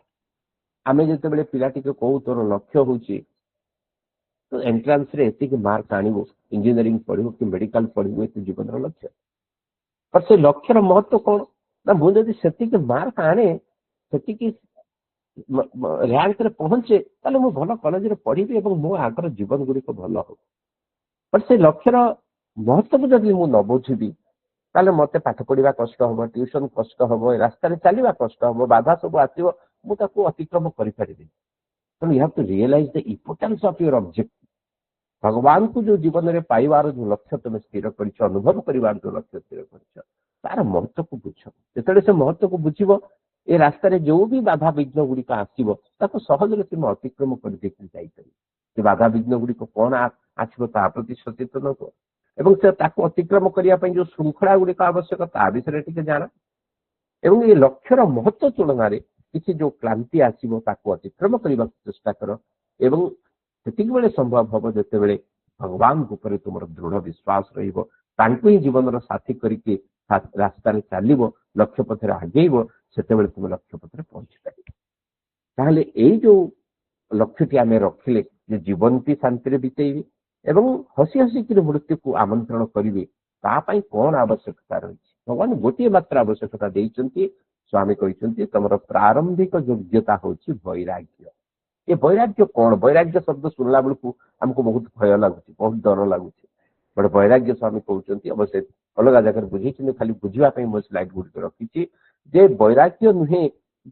ଆମେ ଯେତେବେଳେ ପିଲାଟିକୁ କହୁ ତୋର ଲକ୍ଷ୍ୟ ହଉଛି ତ ଏଣ୍ଟ୍ରାନ୍ସରେ ଏତିକି ମାର୍କ ଆଣିବୁ, ଇଞ୍ଜିନିୟରିଂ ପଢିବୁ କି ମେଡିକାଲ ପଢିବୁ, ଏତେ ଜୀବନର ଲକ୍ଷ୍ୟ। ସେ ଲକ୍ଷ୍ୟର ମହତ୍ଵ କଣ ନା, ମୁଁ ଯଦି ସେତିକି ମାର୍କ ଆଣେ, ସେତିକି ର୍ୟାଙ୍କରେ ପହଞ୍ଚେ, ତାହେଲେ ମୁଁ ଭଲ କଲେଜରେ ପଢିବି ଏବଂ ମୋ ଆଗର ଜୀବନ ଗୁଡ଼ିକ ଭଲ ହବ। ବଟ୍ ସେ ଲକ୍ଷ୍ୟର ମହତ୍ଵକୁ ଯଦି ମୁଁ ନ ବୁଝିବି, ତାହେଲେ ମତେ ପାଠ ପଢିବା କଷ୍ଟ ହବ, ଟ୍ୟୁସନ କଷ୍ଟ ହବ, ରାସ୍ତାରେ ଚାଲିବା କଷ୍ଟ ହବ, ବାଧା ସବୁ ଆସିବ, ମୁଁ ତାକୁ ଅତିକ୍ରମ କରିପାରିବିନି। ତେଣୁ you have to realise the importance of your objective. ଭଗବାନଙ୍କୁ ଯୋଉ ଜୀବନରେ ପାଇବାର ଯୋଉ ଲକ୍ଷ୍ୟ ତମେ ସ୍ଥିର କରିଛ, ଅନୁଭବ କରିବାର ଯୋଉ ଲକ୍ଷ୍ୟ ସ୍ଥିର କରିଛ, ତାର ମହତ୍ଵକୁ ବୁଝ। ଯେତେବେଳେ ସେ ମହତ୍ଵକୁ ବୁଝିବ, ଏ ରାସ୍ତାରେ ଯୋଉ ବି ବାଧା ବିଘ୍ନ ଗୁଡ଼ିକ ଆସିବ ତାକୁ ସହଜରେ ତୁମେ ଅତିକ୍ରମ କରିଦେଇକି ଯାଇପାରିବ। ସେ ବାଧା ବିଘ୍ନ ଗୁଡ଼ିକ କଣ ଆସିବ ତା ପ୍ରତି ସଚେତନ ହୁଅ ଏବଂ ସେ ତାକୁ ଅତିକ୍ରମ କରିବା ପାଇଁ ଯୋଉ ଶୃଙ୍ଖଳା ଗୁଡ଼ିକ ଆବଶ୍ୟକ ତା ବିଷୟରେ ଟିକେ ଜାଣ ଏବଂ ଏ ଲକ୍ଷ୍ୟର ମହତ୍ଵ ତୁଳନାରେ କିଛି ଯୋଉ କ୍ଳାନ୍ତି ଆସିବ ତାକୁ ଅତିକ୍ରମ କରିବାକୁ ଚେଷ୍ଟା କର। ଏବଂ ସେତିକି ବେଳେ ସମ୍ଭବ ହବ ଯେତେବେଳେ ଭଗବାନଙ୍କ ଉପରେ ତୁମର ଦୃଢ ବିଶ୍ୱାସ ରହିବ, ତାଙ୍କୁ ହିଁ ଜୀବନର ସାଥୀ କରିକି ରାସ୍ତାରେ ଚାଲିବ, ଲକ୍ଷ୍ୟ ପଥରେ ଆଗେଇବ, ସେତେବେଳେ ତୁମେ ଲକ୍ଷ୍ୟ ପଥରେ ପହଞ୍ଚି ପାରିବ। ତାହେଲେ ଏଇ ଯୋଉ ଲକ୍ଷ୍ୟଟି ଆମେ ରଖିଲେ ଯେ ଜୀବନଟି ଶାନ୍ତିରେ ବିତେଇବି ଏବଂ ହସି ହସିକିରି ମୃତ୍ୟୁକୁ ଆମନ୍ତ୍ରଣ କରିବି, ତା ପାଇଁ କଣ ଆବଶ୍ୟକତା ରହିଛି? ଭଗବାନ ଗୋଟିଏ ମାତ୍ର ଆବଶ୍ୟକତା ଦେଇଛନ୍ତି। ସ୍ୱାମୀ କହିଛନ୍ତି ତମର ପ୍ରାରମ୍ଭିକ ଯୋଗ୍ୟତା ହଉଛି ବୈରାଗ୍ୟ। ଏ ବୈରାଗ୍ୟ କଣ? ବୈରାଗ୍ୟ ଶବ୍ଦ ଶୁଣିଲା ବେଳକୁ ଆମକୁ ବହୁତ ଭୟ ଲାଗୁଛି, ବହୁତ ଡର ଲାଗୁଛି। ବଟ ବୈରାଗ୍ୟ ସ୍ୱାମୀ କହୁଛନ୍ତି, ଅବଶ୍ୟ ଅଲଗା ଜାଗାରେ ବୁଝେଇଛନ୍ତି, ଖାଲି ବୁଝିବା ପାଇଁ ମୁଁ ସ୍ଲାଇଡ୍ ଗୁଡ଼ିକ ରଖିଛି, ଯେ ବୈରାଗ୍ୟ ନୁହେଁ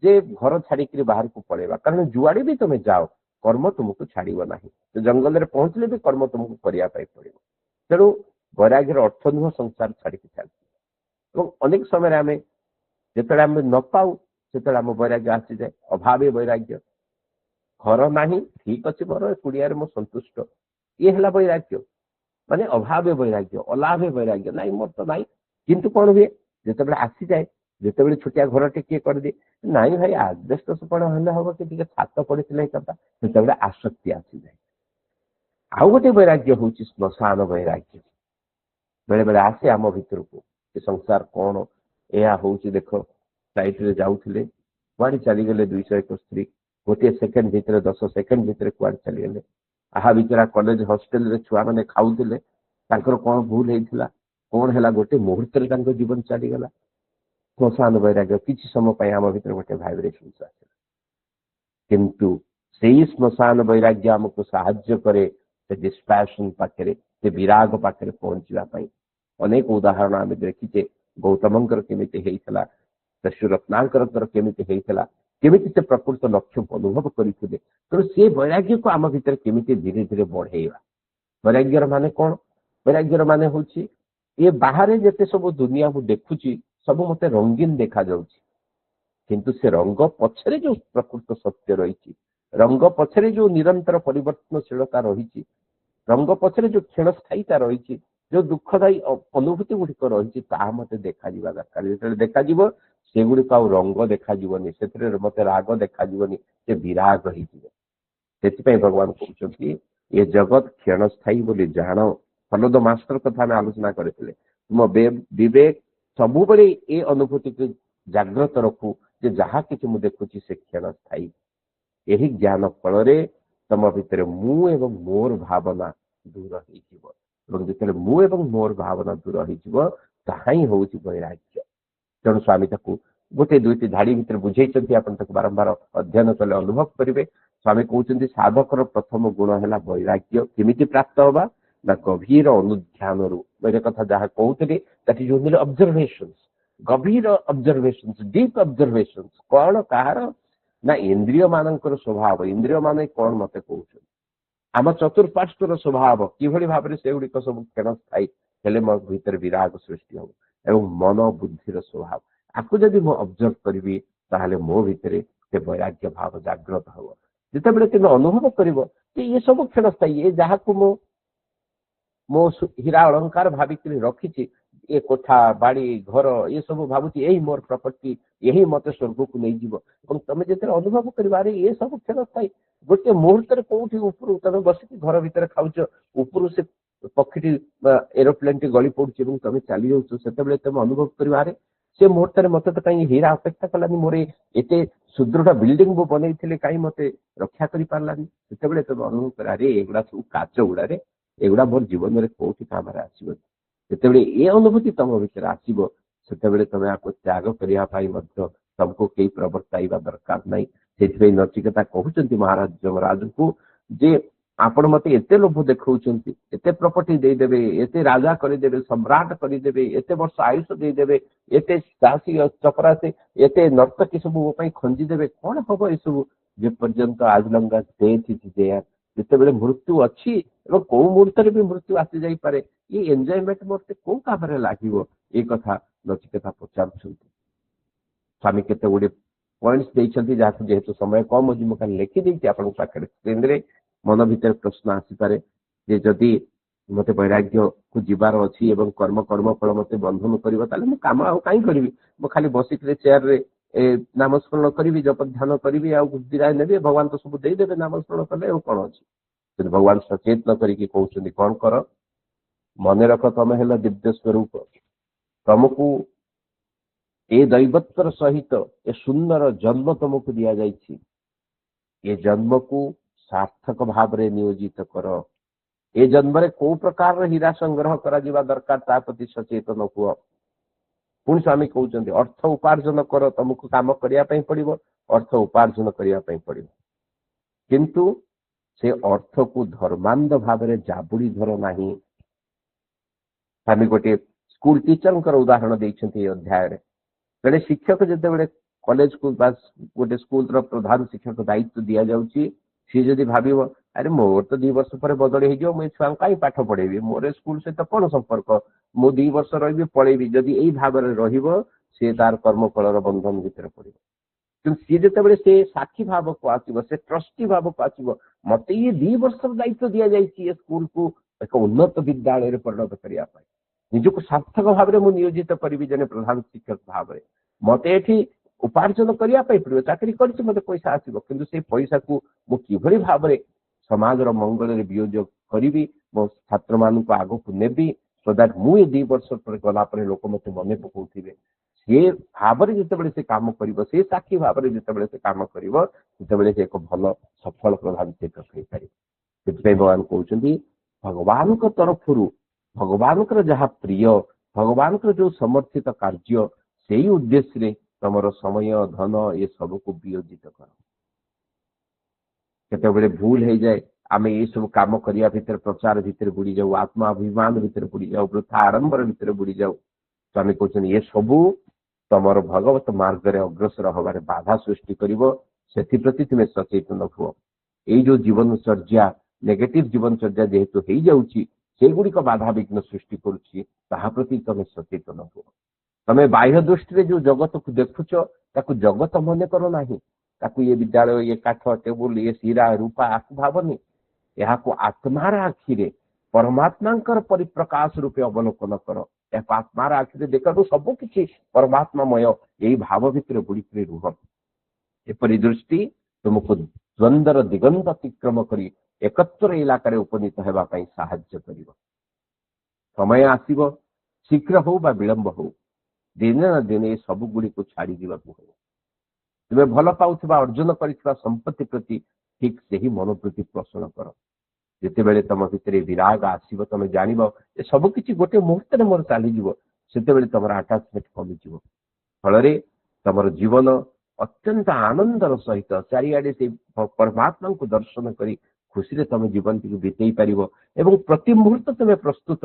ଯେ ଘର ଛାଡିକିରି ବାହାରକୁ ପଳେଇବା, କାରଣ ଯୁଆଡେ ବି ତମେ ଯାଅ କର୍ମ ତୁମକୁ ଛାଡିବ ନାହିଁ। ଜଙ୍ଗଲରେ ପହଞ୍ଚିଲେ ବି କର୍ମ ତୁମକୁ କରିବା ପାଇଁ ପଡିବ। ତେଣୁ ବୈରାଗ୍ୟର ଅର୍ଥ ନୁହଁ ସଂସାର ଛାଡିକି ଚାଲିଛି। ଏବଂ ଅନେକ ସମୟରେ ଆମେ ଯେତେବେଳେ ଆମେ ନ ପାଉ ସେତେବେଳେ ଆମ ବୈରାଗ୍ୟ ଆସିଯାଏ, ଅଭାବୀ ବୈରାଗ୍ୟ। ଘର ନାହିଁ, ଠିକ ଅଛି, ମୋର କୁଡ଼ିଆରେ ମୁଁ ସନ୍ତୁଷ୍ଟ, ଇଏ ହେଲା ବୈରାଗ୍ୟ। ମାନେ ଅଭାବୀ ବୈରାଗ୍ୟ, ଅଲାଭେ ବୈରାଗ୍ୟ, ନାଇଁ ମୋର ତ ନାହିଁ। କିନ୍ତୁ କଣ ହୁଏ, ଯେତେବେଳେ ଆସିଯାଏ, ଯେତେବେଳେ ଛୋଟିଆ ଘର ଟିକିଏ କରିଦିଏ, ନାଇଁ ଭାଇ ଆଜବେଷ୍ଟସ କଣ ହେଲେ ହବ କି, ଟିକେ ଛାତ ପଡିଥିଲେ କଥା, ସେତେବେଳେ ଆସକ୍ତି ଆସିଯାଏ। ଆଉ ଗୋଟେ ବୈରାଗ୍ୟ ହଉଛି ଶ୍ମଶାନ ବୈରାଗ୍ୟ। ବେଳେ ବେଳେ ଆସେ ଆମ ଭିତରକୁ, ଏ ସଂସାର କଣ, ଏହା ହଉଛି ଦେଖ, ଫ୍ଲାଇଟରେ ଯାଉଥିଲେ କୁଆଡେ ଚାଲିଗଲେ 201 ସ୍ତ୍ରୀ, ଗୋଟିଏ ସେକେଣ୍ଡ ଭିତରେ 10 ସେକେଣ୍ଡ ଭିତରେ କୁଆଡେ ଚାଲିଗଲେ। ଆହା ବିଚରା କଲେଜ ହଷ୍ଟେଲରେ ଛୁଆମାନେ ଖାଉଥିଲେ, ତାଙ୍କର କଣ ଭୁଲ ହେଇଥିଲା, କଣ ହେଲା, ଗୋଟେ ମୁହୂର୍ତ୍ତରେ ତାଙ୍କ ଜୀବନ ଚାଲିଗଲା। ଶ୍ମଶାନ ବୈରାଗ୍ୟ, କିଛି ସମୟ ପାଇଁ ଆମ ଭିତରେ ଗୋଟେ ଭାଇବ୍ରେସନ ଆସିଲା। କିନ୍ତୁ ସେଇ ଶ୍ମଶାନ ବୈରାଗ୍ୟ ଆମକୁ ସାହାଯ୍ୟ କରେ ସେ ଡିସ୍ପାସନ ପାଖରେ, ସେ ବିରାଗ ପାଖରେ ପହଞ୍ଚିବା ପାଇଁ। ଅନେକ ଉଦାହରଣ ଆମେ ଦେଖିଛେ, ଗୌତମଙ୍କର କେମିତି ହେଇଥିଲା, ଶ୍ରୀ ରତ୍ନାକରଙ୍କର କେମିତି ହେଇଥିଲା, କେମିତି ସେ ପ୍ରକୃତ ଲକ୍ଷ୍ୟକୁ ଅନୁଭବ କରିଥିଲେ। ତେଣୁ ସେ ବୈରାଗ୍ୟକୁ ଆମ ଭିତରେ କେମିତି ଧୀରେ ଧୀରେ ବଢେଇବା। ବୈରାଗ୍ୟର ମାନେ କଣ? ବୈରାଗ୍ୟର ମାନେ ହଉଛି, ଏ ବାହାରେ ଯେତେ ସବୁ ଦୁନିଆ ମୁଁ ଦେଖୁଛି ସବୁ ମତେ ରଙ୍ଗୀନ ଦେଖାଯାଉଛି, କିନ୍ତୁ ସେ ରଙ୍ଗ ପଛରେ ଯୋଉ ପ୍ରକୃତ ସତ୍ୟ ରହିଛି, ରଙ୍ଗ ପଛରେ ଯୋଉ ନିରନ୍ତର ପରିବର୍ତ୍ତନଶୀଳତା ରହିଛି, ରଙ୍ଗ ପଛରେ ଯୋଉ କ୍ଷଣସ୍ଥାୟୀତା ରହିଛି, ଯୋଉ ଦୁଃଖଦାୟୀ ଅନୁଭୂତି ଗୁଡ଼ିକ ରହିଛି, ତାହା ମତେ ଦେଖାଯିବା ଦରକାର। ଯେତେବେଳେ ଦେଖାଯିବ, ସେଗୁଡ଼ିକ ଆଉ ରଙ୍ଗ ଦେଖାଯିବନି, ସେଥିରେ ମତେ ରାଗ ଦେଖାଯିବନି, ସେ ବିରାଗ ହେଇଯିବ। ସେଥିପାଇଁ ଭଗବାନ କହୁଛନ୍ତି ଏ ଜଗତ କ୍ଷଣସ୍ଥାୟୀ ବୋଲି ଜାଣ। ଫଲୋ ମାଷ୍ଟର କଥା ଆମେ ଆଲୋଚନା କରିଥିଲେ। ତୁମ ବିବେକ ସବୁବେଳେ ଏ ଅନୁଭୂତିକୁ ଜାଗ୍ରତ ରଖୁ ଯେ ଯାହା କିଛି ମୁଁ ଦେଖୁଛି ସେ କ୍ଷଣସ୍ଥାୟୀ। ଏହି ଜ୍ଞାନ ଫଳରେ ତମ ଭିତରେ ମୁଁ ଏବଂ ମୋର ଭାବନା ଦୂର ହେଇଯିବ, ଏବଂ ଯେତେବେଳେ ମୁଁ ଏବଂ ମୋର ଭାବନା ଦୂର ହେଇଯିବ, ତାହା ହିଁ ହଉଛି ବୈରାଗ୍ୟ। ତେଣୁ ସ୍ୱାମୀ ତାକୁ ଗୋଟେ ଦୁଇଟି ଧାଡି ଭିତରେ ବୁଝେଇଛନ୍ତି, ଆପଣ ତାକୁ ବାରମ୍ବାର ଅଧ୍ୟୟନ କଲେ ଅନୁଭବ କରିବେ। ସ୍ୱାମୀ କହୁଛନ୍ତି ସାଧକର ପ୍ରଥମ ଗୁଣ ହେଲା ବୈରାଗ୍ୟ। କେମିତି ପ୍ରାପ୍ତ ହବା ନା ଗଭୀର ଅନୁଧ୍ୟାନରୁ। ମୁଁ ଏ କଥା ଯାହା କହୁଥିଲି, ଦ୍ୟାଟ୍ ଇଜ ଓନ୍ଲି ଅବଜରଭେସନ୍ସ, ଗଭୀର ଅବଜରଭେସନ୍ସ, ଡିପ୍ ଅବଜରଭେସନ୍ସ। କଣ କାହାର ନା ଇନ୍ଦ୍ରିୟ ମାନଙ୍କର ସ୍ୱଭାବ, ଇନ୍ଦ୍ରିୟ ମାନେ କଣ ମତେ କହୁଛନ୍ତି, ଆମ ଚତୁଃପାର୍ଶ୍ୱର ସ୍ୱଭାବ କିଭଳି ଭାବରେ ସେଗୁଡିକ ସବୁ କ୍ଷଣସ୍ଥାୟୀ ହେଲେ ମୋ ଭିତରେ ବିରାଗ ସୃଷ୍ଟି ହବ, ଏବଂ ମନ ବୁଦ୍ଧିର ସ୍ୱଭାବ ଆକୁ ଯଦି ମୁଁ ଅବଜର୍ଭ କରିବି, ତାହେଲେ ମୋ ଭିତରେ ସେ ବୈରାଗ୍ୟ ଭାବ ଜାଗ୍ରତ ହବ। ଯେତେବେଳେ ତୁମେ ଅନୁଭବ କରିବ ଯେ ଏ ସବୁ କ୍ଷଣସ୍ଥାୟୀ, ଏ ଯାହାକୁ ମୁଁ ମୋ ହୀରା ଅଳଙ୍କାର ଭାବିକିରି ରଖିଛି, ଏ କୋଠା ବାଡି ଘର ଏ ସବୁ ଭାବୁଛି ଏଇ ମୋର ପ୍ରପର୍ଟି, ଏହି ମତେ ସ୍ୱର୍ଗକୁ ନେଇଯିବ, ଏବଂ ତମେ ଯେତେବେଳେ ଅନୁଭବ କରିବ ଆରେ ଏ ସବୁ କ୍ଷଣସ୍ଥାୟୀ, ଗୋଟେ ମୁହୂର୍ତ୍ତରେ କୋଉଠି ଉପରୁ ତମେ ବସିକି ଘର ଭିତରେ ଖାଉଛ, ଉପରୁ ସେ ପକ୍ଷୀଟି ଏରୋପ୍ଲେନଟି ଗଳି ପଡୁଛି ଏବଂ ତମେ ଚାଲି ଯାଉଛ, ସେତେବେଳେ ତମେ ଅନୁଭବ କରିବ ଆରେ ସେ ମୁହୂର୍ତ୍ତରେ ମତେ ତ କାହିଁ ହୀରା ଅପେକ୍ଷା କଲାନି, ମୋର ଏତେ ସୁଦୃଢ ବିଲ୍ଡିଂ ମୁଁ ବନେଇଥିଲି କାହିଁ ମତେ ରକ୍ଷା କରିପାରିଲାନି। ସେତେବେଳେ ତମେ ଅନୁଭବ କର ଆରେ ଏଗୁଡା ସବୁ କାଚ ଗୁଡାରେ, ଏଗୁଡା ମୋର ଜୀବନରେ କୋଉଠି କାମରେ ଆସିବନି। ଯେତେବେଳେ ଏ ଅନୁଭୂତି ତମ ଭିତରେ ଆସିବ, ସେତେବେଳେ ତମେ ଆକୁ ତ୍ୟାଗ କରିବା ପାଇଁ ମଧ୍ୟ ତମକୁ କେହି ପ୍ରବର୍ତ୍ତାଇବା ଦରକାର ନାହିଁ। ସେଥିପାଇଁ ନଚିକେତା କହୁଛନ୍ତି ମହାରାଜ ଯମରାଜଙ୍କୁ ଯେ ଆପଣ ମତେ ଏତେ ଲୋଭ ଦେଖାଉଛନ୍ତି, ଏତେ ପ୍ରପର୍ଟି ଦେଇଦେବେ, ଏତେ ରାଜା କରିଦେବେ, ସମ୍ରାଟ କରିଦେବେ, ଏତେ ବର୍ଷ ଆୟୁଷ ଦେଇଦେବେ, ଏତେ ଚାଷୀ ଚପରାସୀ, ଏତେ ନର୍ତ୍ତକୀ ସବୁ ମୋ ପାଇଁ ଖଞ୍ଜିଦେବେ, କଣ ହବ ଏସବୁ? ଯେ ପର୍ଯ୍ୟନ୍ତ ଆଜ ଲଙ୍ଗ ଆଜ ଡେଥ୍ ଇଜ ଦେୟାର, ଯେତେବେଳେ ମୃତ୍ୟୁ ଅଛି ଏବଂ କୋଉ ମୁହୂର୍ତ୍ତରେ ବି ମୃତ୍ୟୁ ଆସିଯାଇପାରେ, ଏ ଏନ୍ଜୟମେଣ୍ଟ ମତେ କୋଉ କାମରେ ଲାଗିବ? ଏ କଥା ନଚିକେତା ପଚାରୁଛନ୍ତି। ସ୍ୱାମୀ କେତେ ଗୁଡିଏ ପଏଣ୍ଟ ଦେଇଛନ୍ତି, ଯାହାକୁ ଯେହେତୁ ସମୟ କମ ଅଛି ମୁଁ ଖାଲି ଲେଖିଦେଇଛି ଆପଣଙ୍କ ପାଖରେ ସ୍କ୍ରିନରେ। ମନ ଭିତରେ ପ୍ରଶ୍ନ ଆସିପାରେ ଯେ ଯଦି ମତେ ବୈରାଗ୍ୟକୁ ଯିବାର ଅଛି ଏବଂ କର୍ମ ଫଳ ମତେ ବନ୍ଧନ କରିବ, ତାହେଲେ ମୁଁ କାମ ଆଉ କାହିଁ କରିବି? ମୁଁ ଖାଲି ବସିକିରି ଚେୟାରରେ ନାମସ୍ମରଣ କରିବି, ଜପ ଧ୍ୟାନ କରିବି, ଆଉ ବିଦାୟ ନେବି, ଭଗବାନ ତ ସବୁ ଦେଇଦେବେ ନାମସ୍ମରଣ କଲେ, ଆଉ କଣ ଅଛି? କିନ୍ତୁ ଭଗବାନ ସଚେତନ କରିକି କହୁଛନ୍ତି କଣ କର, ମନେ ରଖ ତମେ ହେଲ ଦିବ୍ୟ ସ୍ୱରୂପ, ତମକୁ ए दैवत्वर सहित ए सुंदर जन्म तुमको दि जाइछि ए जन्म को सार्थक भाव रे नियोजित कर ए जन्म रे को प्रकार हीरा संग्रह करा जिबा दरकार ता प्रति सचेतन हुआ पुणी स्वामी कहते अर्थ उपार्जन कर तुमको काम करने पड़ो अर्थ उपार्जन करने पड़ो किंतु से अर्थ को धर्मांध भाव में जाबुड़ी धर ना स्वामी गोटे स्कूल टीचर उदाहरण देते अध्याय जड़े शिक्षक जिते कॉलेज को गोटे स्कूल प्रधान शिक्षक दायित्व दि जाऊँगी सी जदि भाव अरे मोर तो 2 वर्ष पर बदल हो मुझे छुआ कहीं पाठ पढ़ेबी मोर स्कूल सहित कौन संपर्क मु 2 वर्ष रही पलैबी जदि यही भाव में सी तार कर्मफल बंधन भितर पड़े कि सी जिते से साक्षी भाव को आसो से ट्रस्टी भाव को आसो मत ये 2 वर्ष दायित्व दि जाए स्कूल को एक उन्नत विद्यालय परिणत करने निजक सार्थक भाव में नियोजित करी जन प्रधान शिक्षक भाव में मत ये उपार्जन करने पड़ो चाकरी कर मत पैसा आसो कि से पैसा को मुझे भाव में समाज मंगल वियोजक करी मो छात्र मान आग को नेबी सो दैट मुझे 2 वर्ष पर गलापर लोक मत मन पकाउे सी भाव में जिते से कम कर साक्षी भाव में जिते से कम कर एक भल सफल प्रधान शिक्षक हो पारे भगवान कहते भगवान तरफ भगवान जहाँ प्रिय भगवान जो समर्थित कार्य से उद्देश्य तुम समय धन ये सब को वियोजित कर केते भूल हो जाए आम ये सब कम करने भितर प्रचार भितर बुड़ी जाऊ आत्माभिमान भितर बुड़ी जाऊ वृथा आडंबर भितर बुड़ी जाऊ स्वामी कहते ये सबू तुम भगवत मार्ग में अग्रसर हबार बाधा सृष्टि कर तुम्हें सचेतन हुआ ये जो जीवनचर्या नेगेटिव जीवनचर्या जेहेतु हो जाऊँगी सेगुड़िक बाधा विघ्न सृष्टि करुच्ची प्रति तुम्हें सचेतन हुआ तुम्हें बाह्य दृष्टि जो जगत को देखुच ताकू जगत मन कर ना ताकू ये विद्यालय ये काठ टेबुल ये हीरा रूपा आपको भावनी यहाँ को आत्मार आखिरे परमात्मा परिप्रकाश रूपे अवलोकन कर आत्मार आखिरे देखो सबकि परमात्मामय यही भाव भितर बुड़ी रुह एपरी दृष्टि तुमको द्वंद्वर दिगंत अतिक्रम कर एकत्र इलाकार उपनीत होगापी साहाय्य कर समय आसव शीघ्र हो बा विलंब हो दिने ना दिने सब गुड़ी को छाड़ी हो तुम्हें भल पाउथबा अर्जन कर संपत्ति प्रति ठीक से ही मनोवृत्ति पोषण कर जिते बड़े तुम भितर विराग आसव तुम जान सबकि गोटे मुहूर्त में मोर चलीज से तुम आटाचमेंट कमिज फल तुम जीवन अत्यंत आनंदर सहित चारिआडे से परमात्मा को दर्शन कर खुशी तुम जीवन टी बीतई पार और प्रति मुहूर्त तुम्हें प्रस्तुत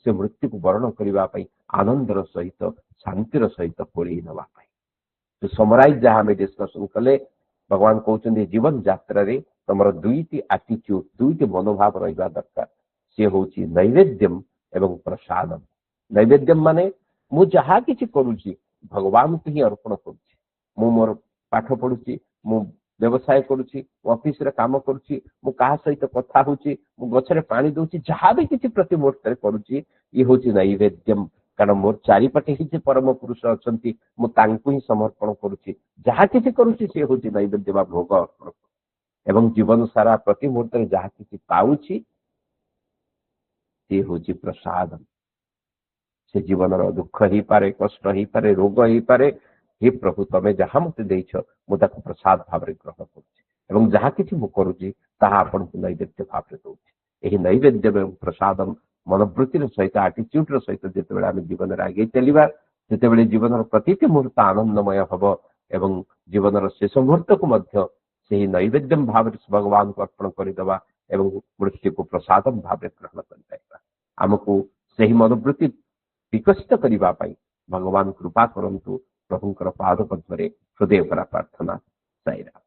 से मृत्यु को वर्ण करने आनंदर सहित शांतिर सहित कोड़े नापी तो समराइज जहाँ आम डिस्कसन कले भगवान कहते जीवन यात्रा रे तुम दुईटी आटिट्यूड दुईटी मनोभाव रहा दरकार सी हूँ नैवेद्यम एवं प्रसादम नैवेद्यम माने मु जहा किछि करुछि भगवान को ही अर्पण करुछि मु मोर पाठ पढ़ुछि मु व्यवसाय करुछि ऑफिस रे काम करुछि मु कहा सहित कथा होछि मु गछरे पानी दउछि जहा भी किछि प्रति मुहूर्त रे करुछि ये होछि नैवेद्यम कारण मोर चारिपटे ही परम पुरुष अच्छा मुझे ही समर्पण करुच्ची जहाँ किसी करुच्ची सी हूँ नैवेद्य बा भोग अर्पण एवं जीवन सारा प्रति मुहूर्त में जहाँ किसी पाऊँची सी हूँ प्रसाद से जीवन दुख ही पारे कष्ट ही पारे रोग ही पारे हे प्रभु तमें जहाँ मत देछ मुझे प्रसाद भाव में ग्रहण करुच्ची जहाँ किसी मु करुच्ची ताहा आपन को नैवेद्य भाव में दूसरी यही नैवेद्य एवं प्रसादम मनोवृत्तिर सहित आटिट्यूड सहित जिते आम जीवन में आगे चलवा जिते जीवन प्रति मुहूर्त आनंदमय हम एवं जीवन शेष मुहूर्त को से नैवेद्यम भाव भगवान को अर्पण करदे एवं मृत्यु को प्रसादम भाव ग्रहण कर आमको से मनोवृत्ति विकसित करने भगवान कृपा करंतु प्रभुंकर पाद पद्म हृदय प्रार्थना साईराम।